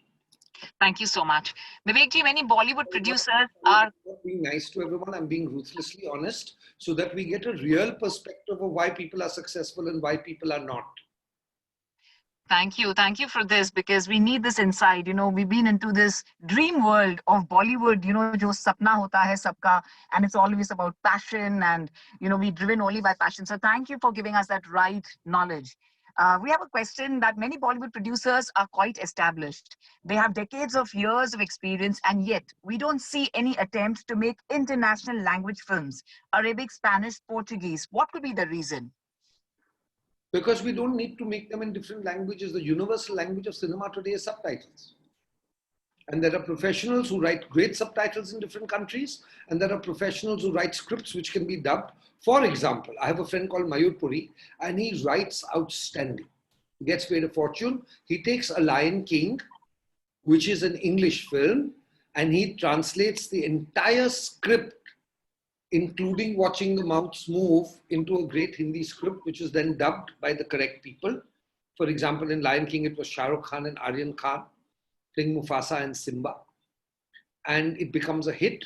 Thank you so much. Vivekji, many Bollywood producers are... I'm not being nice to everyone. I'm being ruthlessly honest so that we get a real perspective of why people are successful and why people are not. Thank you. Thank you for this because we need this insight. You know, we've been into this dream world of Bollywood, you know, jo sapna hota hai sabka, and it's always about passion and, you know, we're driven only by passion. So thank you for giving us that right knowledge. We have a question that many Bollywood producers are quite established. They have decades of years of experience, and yet we don't see any attempt to make international language films, Arabic, Spanish, Portuguese. What could be the reason? Because we don't need to make them in different languages. The universal language of cinema today is subtitles. And there are professionals who write great subtitles in different countries. And there are professionals who write scripts which can be dubbed. For example, I have a friend called Mayur Puri and he writes outstanding. He gets paid a fortune. He takes a Lion King, which is an English film, and he translates the entire script, including watching the mouths move, into a great Hindi script, which is then dubbed by the correct people. For example, in Lion King, it was Shah Rukh Khan and Aryan Khan playing Mufasa and Simba. And it becomes a hit.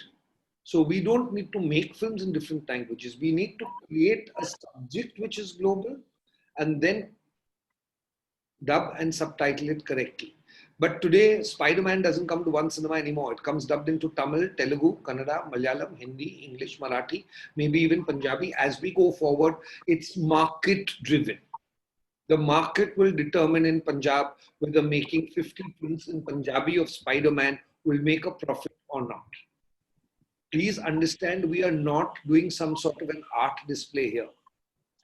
So we don't need to make films in different languages. We need to create a subject which is global and then dub and subtitle it correctly. But today, Spider-Man doesn't come to one cinema anymore. It comes dubbed into Tamil, Telugu, Kannada, Malayalam, Hindi, English, Marathi, maybe even Punjabi. As we go forward, it's market driven. The market will determine in Punjab whether making 50 prints in Punjabi of Spider-Man will make a profit or not. Please understand, we are not doing some sort of an art display here.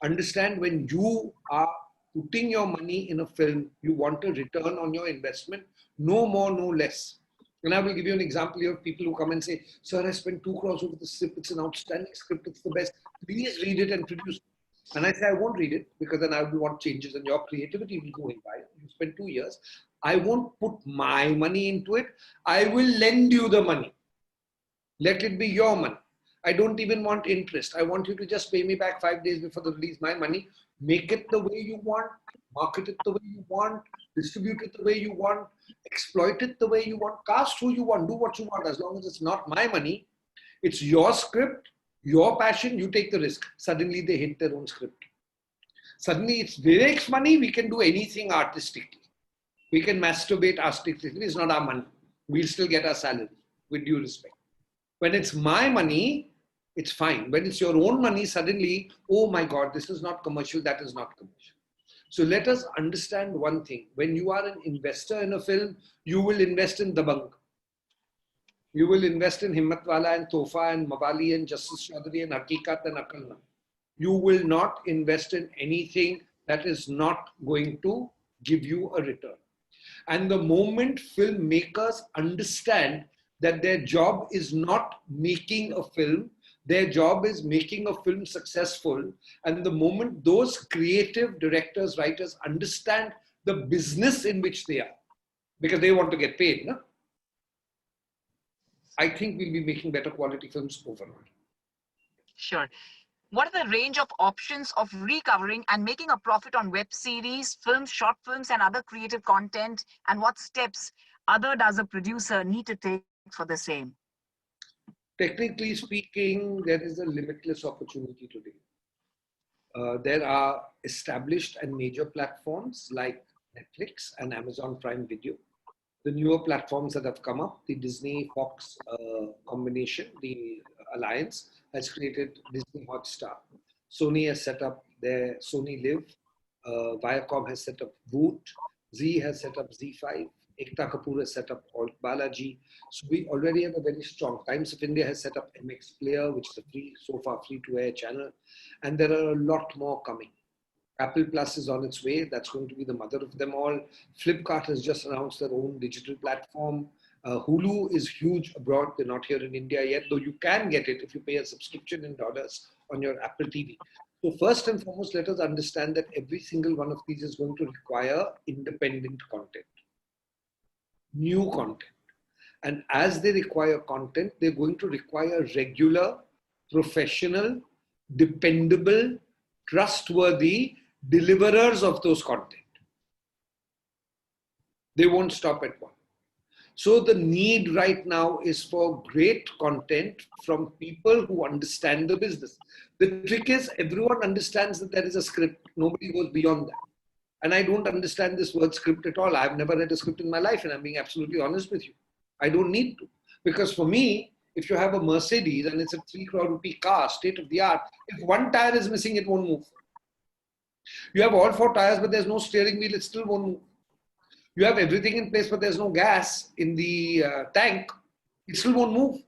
Understand, when you are putting your money in a film, you want a return on your investment, no more, no less. And I will give you an example here of people who come and say, sir, I spent 2 crores over the script. It's an outstanding script. It's the best. Please read it and produce it. And I say, I won't read it because then I will want changes and your creativity will go in by. You spend 2 years. I won't put my money into it. I will lend you the money. Let it be your money. I don't even want interest. I want you to just pay me back 5 days before the release my money. Make it the way you want. Market it the way you want. Distribute it the way you want. Exploit it the way you want. Cast who you want. Do what you want. As long as it's not my money, it's your script, your passion, you take the risk. Suddenly they hit their own script. Suddenly it's Viveck's money. We can do anything artistically. We can masturbate artistically. It's not our money. We'll still get our salary, with due respect. When it's my money, it's fine. When it's your own money, suddenly, oh my God, this is not commercial, that is not commercial. So let us understand one thing. When you are an investor in a film, you will invest in Dabang. You will invest in Himmatwala and Tofa and Mawali and Justice Chaudhary and Hakikat and Akalna. You will not invest in anything that is not going to give you a return. And the moment filmmakers understand that their job is not making a film, their job is making a film successful. And the moment those creative directors, writers understand the business in which they are, because they want to get paid, no? I think we'll be making better quality films overall. Sure. What are the range of options of recovering and making a profit on web series, films, short films, and other creative content? And what steps does a producer need to take for the same? Technically speaking, there is a limitless opportunity today. There are established and major platforms like Netflix and Amazon Prime Video. The newer platforms that have come up, the Disney-Fox combination, the alliance, has created Disney Hotstar. Sony has set up their Sony Live. Viacom has set up Voot. Zee has set up Z5. Ekta Kapoor has set up Alt Balaji. So we already have a very strong. Times of India has set up MX Player, which is a so far free-to-air channel. And there are a lot more coming. Apple Plus is on its way. That's going to be the mother of them all. Flipkart has just announced their own digital platform. Hulu is huge abroad. They're not here in India yet, though you can get it if you pay a subscription in dollars on your Apple TV. So first and foremost, let us understand that every single one of these is going to require independent content, new content. And as they require content, they're going to require regular, professional, dependable, trustworthy deliverers of those content. They won't stop at one. So the need right now is for great content from people who understand the business. The trick is everyone understands that there is a script. Nobody goes beyond that. And I don't understand this word script at all. I've never read a script in my life, and I'm being absolutely honest with you. I don't need to. Because for me, if you have a Mercedes and it's a 3 crore rupee car, state of the art, if one tire is missing, it won't move. You have all 4 tires, but there's no steering wheel, it still won't move. You have everything in place, but there's no gas in the tank, it still won't move.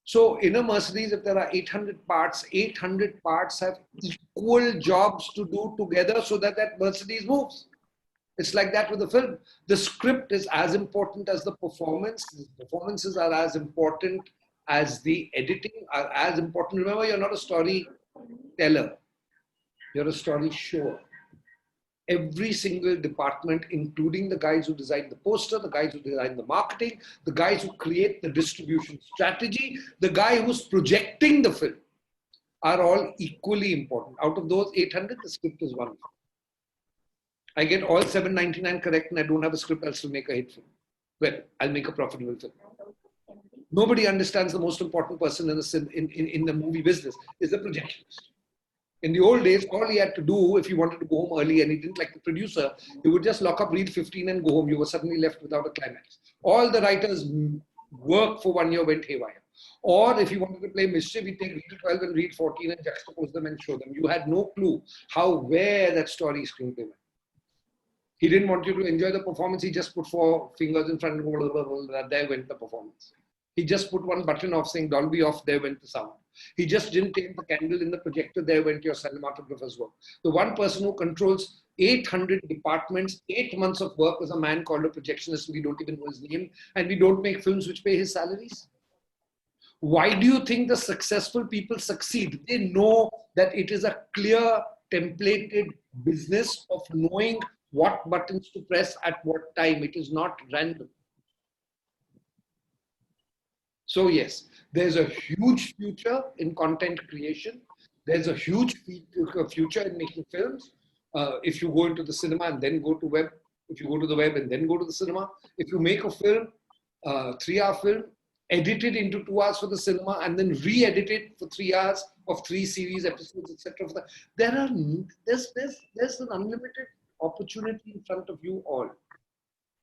So in a Mercedes, if there are 800 parts have equal jobs to do together so that that Mercedes moves. It's like that with the film. The script is as important as the performance. The performances are as important as the editing, are as important. Remember, you're not a storyteller. You're a story shower. Every single department, including the guys who design the poster, the guys who design the marketing, the guys who create the distribution strategy, the guy who's projecting the film, are all equally important. Out of those 800, the script is one. I get all 799 correct and I don't have a script, I'll still make a hit film. Well, I'll make a profitable film. Nobody understands the most important person in the movie business is the projectionist. In the old days, all he had to do, if he wanted to go home early and he didn't like the producer, he would just lock up reel 15 and go home. You were suddenly left without a climax. All the writers' work for 1 year went haywire. Or if he wanted to play mischief, he'd take reel 12 and reel 14 and juxtapose them and show them. You had no clue where that story screenplay went. He didn't want you to enjoy the performance. He just put 4 fingers in front and there went the performance. He just put one button off saying Dolby off, there went the sound. He just didn't take the candle in the projector, there went your cinematographer's work. The one person who controls 800 departments, 8 months of work was a man called a projectionist. We don't even know his name, and we don't make films which pay his salaries. Why do you think the successful people succeed? They know that it is a clear, templated business of knowing what buttons to press at what time. It is not random. So yes, there's a huge future in content creation. There's a huge future in making films. If you go into the cinema and then go to web, if you go to the web and then go to the cinema, if you make a film, 3-hour film, edit it into 2 hours for the cinema and then re-edit it for 3 hours of 3 series episodes, etc. There's an unlimited opportunity in front of you all.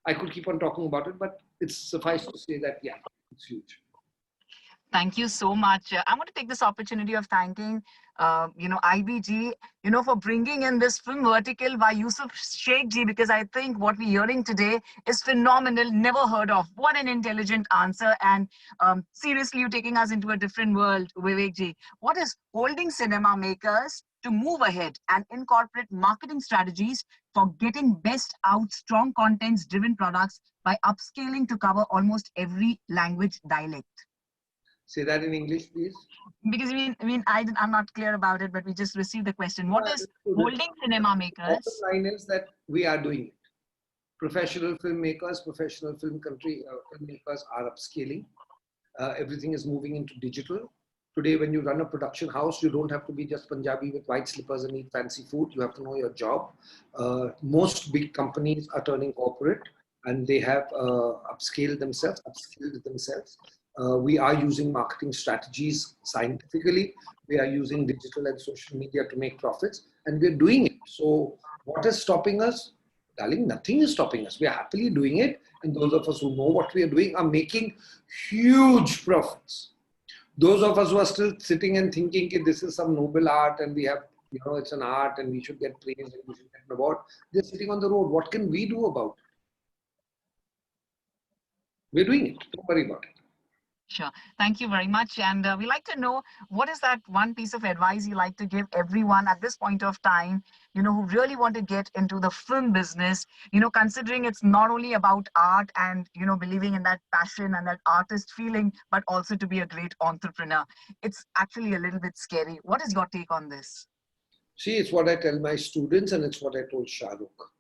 I could keep on talking about it, but it's suffice to say that, yeah, it's huge. Thank you so much. I want to take this opportunity of thanking, IBG, for bringing in this film vertical by Yusuf Sheikh ji, because I think what we're hearing today is phenomenal, never heard of. What an intelligent answer. And seriously, you're taking us into a different world, Viveck ji. What is holding cinema makers to move ahead and incorporate marketing strategies for getting best out strong contents driven products by upscaling to cover almost every language dialect? Say that in English, please. Because I'm not clear about it, but we just received the question. What is holding cinema makers? The line is that we are doing it. Professional filmmakers, professional filmmakers are upscaling. Everything is moving into digital. Today, when you run a production house, you don't have to be just Punjabi with white slippers and eat fancy food. You have to know your job. Most big companies are turning corporate and they have upskilled themselves. We are using marketing strategies scientifically. We are using digital and social media to make profits, and we're doing it. So what is stopping us? Darling, nothing is stopping us. We are happily doing it. And those of us who know what we are doing are making huge profits. Those of us who are still sitting and thinking that this is some noble art and we have, it's an art and we should get praise and we should get an award, they're sitting on the road. What can we do about it? We're doing it. Don't worry about it. Sure. Thank you very much. And we like to know, what is that one piece of advice you like to give everyone at this point of time, who really want to get into the film business, considering it's not only about art and, believing in that passion and that artist feeling, but also to be a great entrepreneur. It's actually a little bit scary. What is your take on this? See, it's what I tell my students and it's what I told Shah Rukh.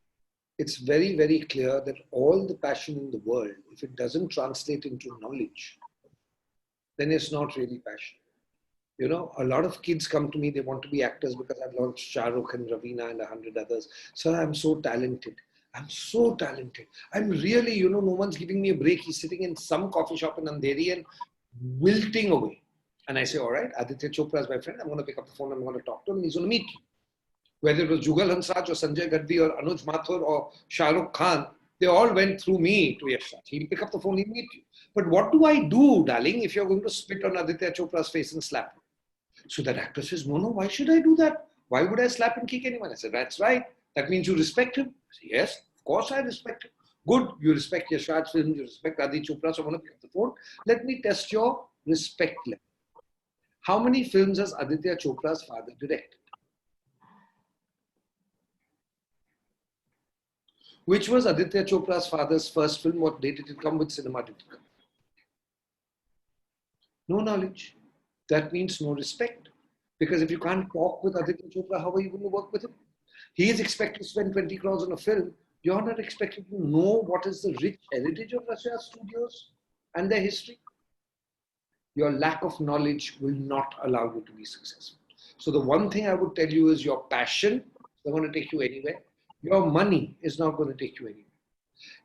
It's very, very clear that all the passion in the world, if it doesn't translate into knowledge, then it's not really passion. A lot of kids come to me, they want to be actors because I've launched Shah Rukh and Raveena and 100 others. Sir, I'm so talented. I'm so talented. I'm really, no one's giving me a break. He's sitting in some coffee shop in Andheri and wilting away. And I say, all right, Aditya Chopra is my friend. I'm going to pick up the phone. I'm going to talk to him. He's going to meet you. Whether it was Jugal Hansraj or Sanjay Gadvi or Anuj Mathur or Shah Rukh Khan, they all went through me to Yash Raj. He'll pick up the phone, he'll meet you. But what do I do, darling, if you're going to spit on Aditya Chopra's face and slap him? So that actor says, no, why should I do that? Why would I slap and kick anyone? I said, that's right. That means you respect him. I said, yes, of course I respect him. Good, you respect Yash Raj films, you respect Aditya Chopra, so I'm going to pick up the phone. Let me test your respect level. How many films has Aditya Chopra's father directed? Which was Aditya Chopra's father's first film? What date did it come? With cinema did it come? No knowledge. That means no respect. Because if you can't talk with Aditya Chopra, how are you going to work with him? He is expected to spend 20 crores on a film. You're not expected to know what is the rich heritage of Russia studios and their history. Your lack of knowledge will not allow you to be successful. So the one thing I would tell you is your passion is not going to take you anywhere. Your money is not going to take you anywhere.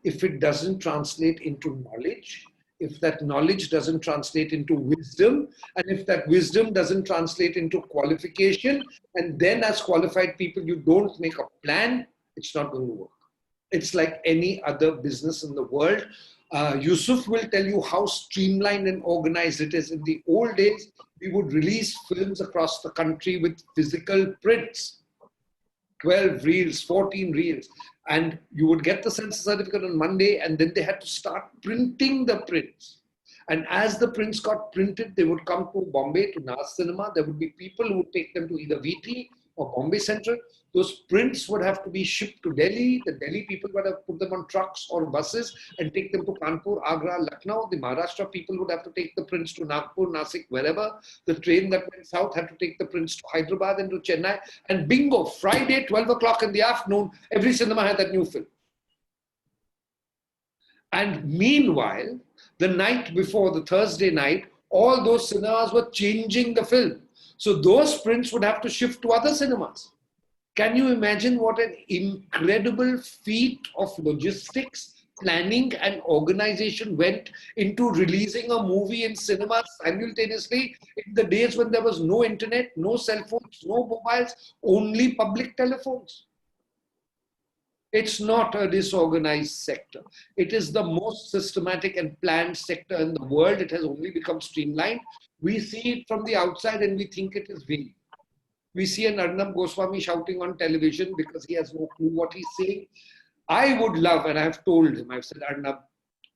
If it doesn't translate into knowledge, if that knowledge doesn't translate into wisdom, and if that wisdom doesn't translate into qualification, and then as qualified people, you don't make a plan, it's not going to work. It's like any other business in the world. Yusuf will tell you how streamlined and organized it is. In the old days, we would release films across the country with physical prints, 12 reels, 14 reels. And you would get the censor certificate on Monday, and then they had to start printing the prints. And as the prints got printed, they would come to Bombay, to Naz Cinema. There would be people who would take them to either VT or Bombay Central. Those prints would have to be shipped to Delhi. The Delhi people would have put them on trucks or buses and take them to Kanpur, Agra, Lucknow. The Maharashtra people would have to take the prints to Nagpur, Nasik, wherever. The train that went south had to take the prints to Hyderabad and to Chennai. And bingo, Friday, 12 o'clock in the afternoon, every cinema had that new film. And meanwhile, the night before, the Thursday night, all those cinemas were changing the film. So those prints would have to shift to other cinemas. Can you imagine what an incredible feat of logistics, planning, and organization went into releasing a movie in cinemas simultaneously in the days when there was no internet, no cell phones, no mobiles, only public telephones? It's not a disorganized sector. It is the most systematic and planned sector in the world. It has only become streamlined. We see it from the outside and we think it is vague. We see an Arnab Goswami shouting on television because he has no clue what he's saying. I would love, and I've told him, I've said, Arnab,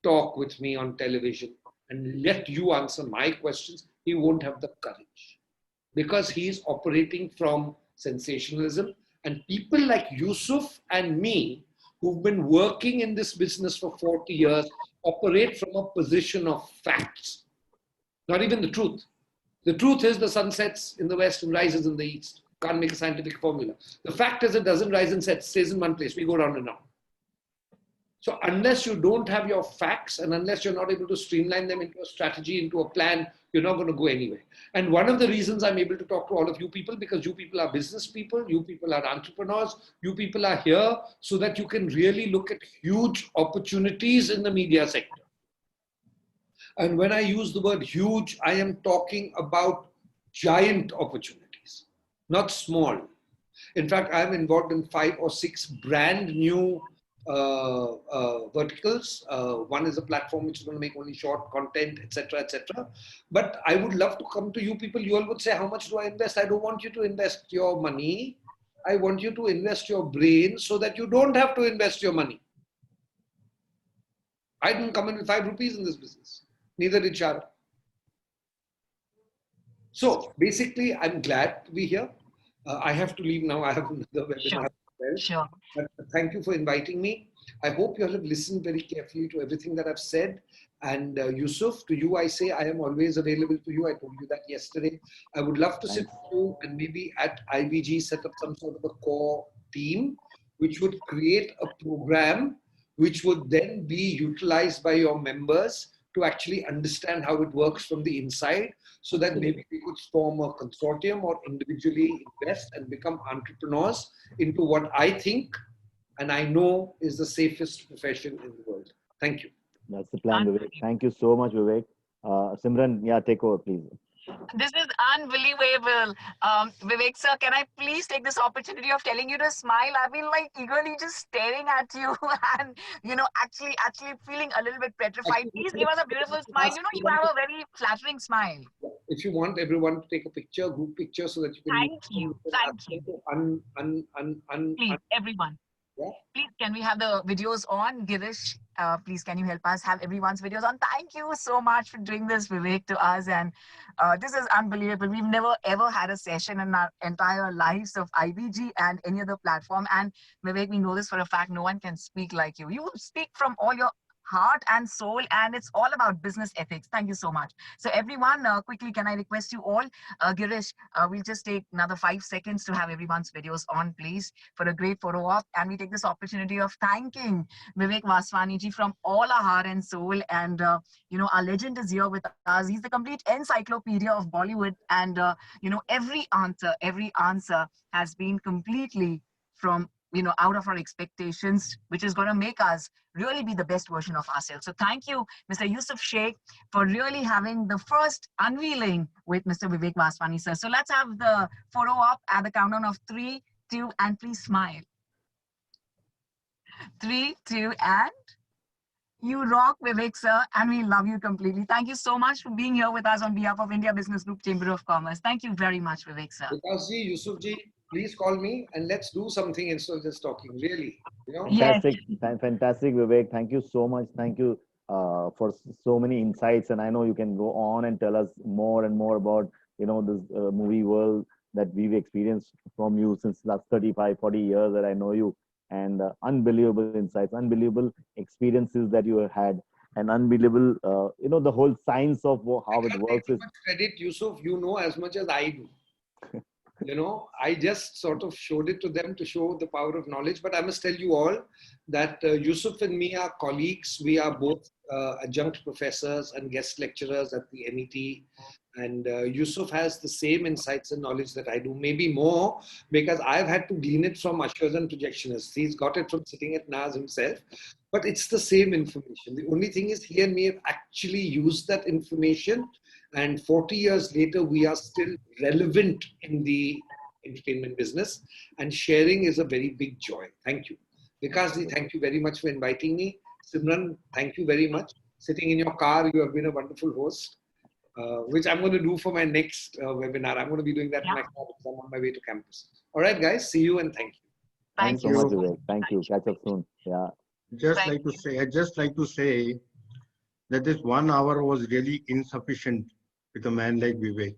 talk with me on television and let you answer my questions. He won't have the courage because he's operating from sensationalism. And people like Yusuf and me, who've been working in this business for 40 years, operate from a position of facts, not even the truth. The truth is the sun sets in the west and rises in the east. Can't make a scientific formula. The fact is it doesn't rise and set, stays in one place. We go round and round. So unless you don't have your facts and unless you're not able to streamline them into a strategy, into a plan, you're not going to go anywhere. And one of the reasons I'm able to talk to all of you people, because you people are business people, you people are entrepreneurs, you people are here so that you can really look at huge opportunities in the media sector. And when I use the word huge, I am talking about giant opportunities, not small. In fact, I'm involved in 5 or 6 brand new verticals. One is a platform which is going to make only short content, etc., etc. But I would love to come to you people. You all would say, how much do I invest? I don't want you to invest your money. I want you to invest your brain so that you don't have to invest your money. I didn't come in with 5 rupees in this business. Neither did Shara. So basically, I'm glad to be here. I have to leave now. I have another webinar. Sure. But thank you for inviting me. I hope you all have listened very carefully to everything that I've said. And Yusuf, to you I say I am always available to you. I told you that yesterday. I would love to sit with you and maybe at IBG set up some sort of a core team which would create a program which would then be utilized by your members to actually understand how it works from the inside, so that maybe we could form a consortium or individually invest and become entrepreneurs into what I think and I know is the safest profession in the world. Thank you. That's the plan, Vivek. Thank you so much, Vivek. Simran, yeah, take over, please. This is unbelievable. Vivek sir, can I please take this opportunity of telling you to smile? I've been like eagerly just staring at you and, you know, actually feeling a little bit petrified. Please give us a beautiful smile. You know, you have a very flattering smile. If you want everyone to take a picture, group picture, so that you can... Thank you. Please, everyone. Yeah. Please, can we have the videos on? Girish, please, can you help us have everyone's videos on? Thank you so much for doing this, Vivek, to us. And this is unbelievable. We've never, ever had a session in our entire lives of IBG and any other platform. And Vivek, we know this for a fact. No one can speak like you. You speak from all your heart and soul, and it's all about business ethics. Thank you so much. So everyone, quickly, can I request you all, Girish, we'll just take another 5 seconds to have everyone's videos on, please, for a great photo op. And we take this opportunity of thanking Viveck Vaswani ji from all our heart and soul. And, you know, our legend is here with us. He's the complete encyclopedia of Bollywood. And, you know, every answer has been completely from out of our expectations, which is going to make us really be the best version of ourselves. So thank you, Mr. Yusuf Sheikh, for really having the first unveiling with Mr. Viveck Vaswani, sir. So let's have the photo up at the countdown of 3, 2, and please smile. 3, 2, and you rock, Vivek, sir, and we love you completely. Thank you so much for being here with us on behalf of India Business Group Chamber of Commerce. Thank you very much, Vivek, sir. Vikasji, Yusufji, please call me and let's do something instead of just talking. Really, Fantastic, fantastic, Vivek. Thank you so much. Thank you for so many insights. And I know you can go on and tell us more and more about this movie world that we've experienced from you since last 35, 40 years that I know you. And unbelievable insights, unbelievable experiences that you have had, and unbelievable, the whole science of how it works. Is credit, Yusuf, you know as much as I do. I just sort of showed it to them to show the power of knowledge. But I must tell you all that Yusuf and me are colleagues. We are both adjunct professors and guest lecturers at the MET. And Yusuf has the same insights and knowledge that I do, maybe more, because I've had to glean it from ushers and projectionists. He's got it from sitting at NAS himself, but it's the same information. The only thing is he and me have actually used that information, and 40 years later, we are still relevant in the entertainment business, and sharing is a very big joy. Thank you. Vikasji, thank you very much for inviting me. Simran, thank you very much. Sitting in your car, you have been a wonderful host. Which I'm going to do for my next webinar. I'm going to be doing that next time because I'm on my way to campus. All right, guys. See you and thank you. Thanks so much, Vivek. Thank you. Catch up soon. Yeah. I'd just like to say that this 1 hour was really insufficient with a man like Vivek.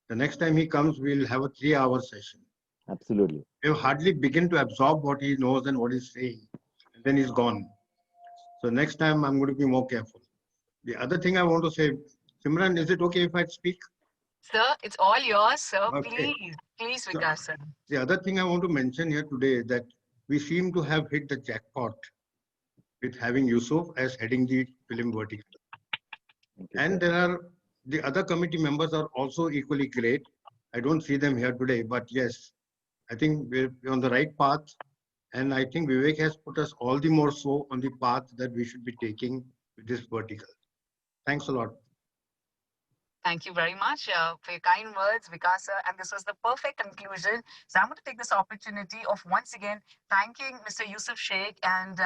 The next time he comes, we'll have a 3-hour session. Absolutely. We'll hardly begin to absorb what he knows and what he's saying, and then he's gone. So next time I'm going to be more careful. The other thing I want to say, Simran, is it okay if I speak? Sir, it's all yours, sir. Okay. Please, Vikas, sir. The other thing I want to mention here today is that we seem to have hit the jackpot with having Yusuf as heading the film vertical. And there are the other committee members are also equally great. I don't see them here today, but yes, I think we're on the right path. And I think Vivek has put us all the more so on the path that we should be taking with this vertical. Thanks a lot. Thank you very much for your kind words, Vikas sir. And this was the perfect conclusion. So I'm going to take this opportunity of once again thanking Mr. Yusuf Sheikh. And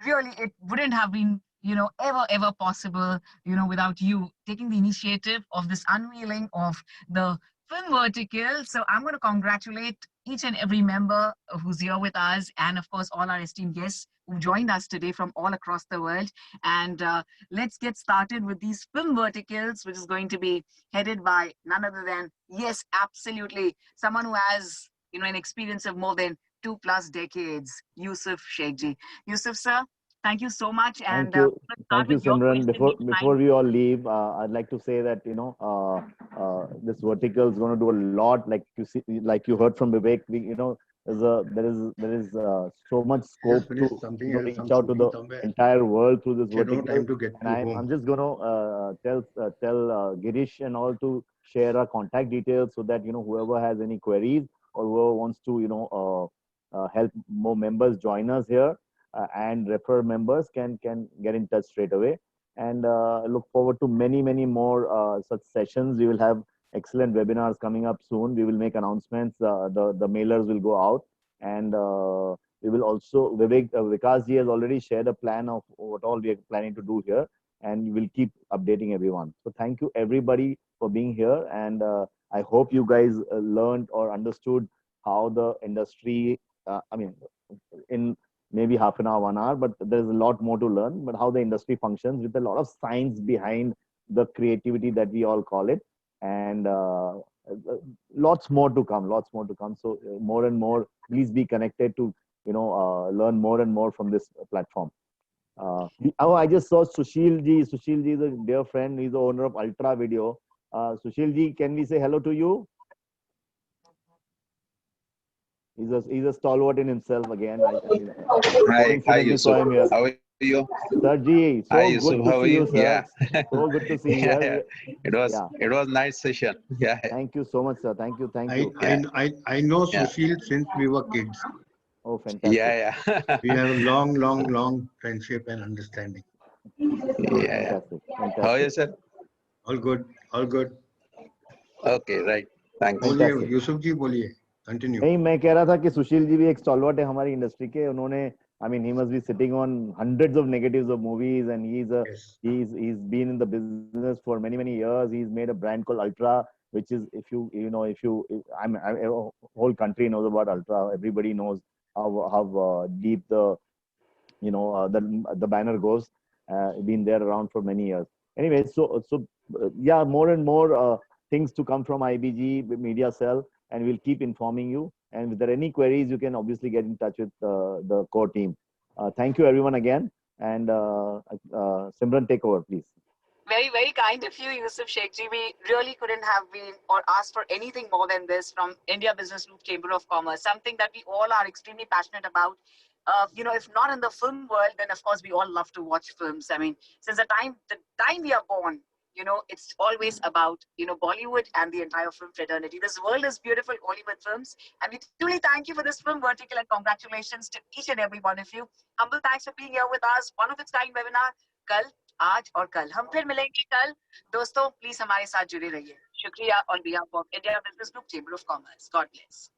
really, it wouldn't have been, ever possible, without you taking the initiative of this unveiling of the film vertical. So I'm going to congratulate each and every member who's here with us, and of course all our esteemed guests who joined us today from all across the world. And let's get started with these film verticals, which is going to be headed by none other than, yes, absolutely, someone who has an experience of more than 2+ decades, Yusuf Sheikh ji. Yusuf sir, thank you so much. And thank you, Simran. Before we all leave, I'd like to say that this vertical is going to do a lot. Like you heard from Vivek, there is so much scope to reach out to the entire world through this vertical. And I'm just going to tell Girish and all to share our contact details so that whoever has any queries or whoever wants to help more members join us here. And refer members can get in touch straight away, and look forward to many more such sessions. We will have excellent webinars coming up soon. We will make announcements. The mailers will go out, and we will also Vikas ji has already shared a plan of what all we are planning to do here, and we will keep updating everyone. So thank you everybody for being here, and I hope you guys learned or understood how the industry. In maybe half an hour, 1 hour, but there's a lot more to learn, but how the industry functions with a lot of science behind the creativity that we all call it. And lots more to come. So more and more, please be connected to, learn more and more from this platform. I just saw Sushil ji. Sushil ji is a dear friend. He's the owner of Ultra Video. Sushil ji, can we say hello to you? He's a stalwart in himself again. Hi, Yusuf. How are you? Sir Ji, so Hi, good Yusuf. to How are see you? you, sir. Yeah. So good to see you. Yeah. It was nice session. Yeah. Thank you so much, sir. Thank you. I know Sushil since we were kids. Oh, fantastic. Yeah. We have a long friendship and understanding. Yeah. Fantastic. How are you, Fantastic. sir? All good, all good. Okay, right. Thanks. बोलिए Fantastic. Yusuf जी बोलिए continue नहीं, मैं कह रहा था कि सुशील जी भी एक स्टॉलवर्ट है हमारी इंडस्ट्री के. उन्होंने, I mean, he must be sitting on hundreds of negatives of movies, and yes he's been in the business for many years. He's made a brand called Ultra, which is, if whole country knows about Ultra. Everybody knows how deep the banner goes. Been there around for many years. Anyway, yeah, more and more things to come from IBG Media Cell, and we'll keep informing you. And if there are any queries, you can obviously get in touch with the core team. Thank you, everyone, again. And Simran, take over, please. Very, very kind of you, Yusuf Sheikh. We really couldn't have been or asked for anything more than this from India Business Group Chamber of Commerce, something that we all are extremely passionate about. If not in the film world, then of course we all love to watch films. I mean, since the time we are born, it's always about, Bollywood and the entire film fraternity. This world is beautiful, Bollywood films. And we truly thank you for this film vertical, and congratulations to each and every one of you. Humble thanks for being here with us. One of its kind webinar, कल, आज और कल. हम फिर मिलेंगे कल. दोस्तों, please हमारे साथ जुड़े रहिए. शुक्रिया on behalf of India Business Group Chamber of Commerce. God bless.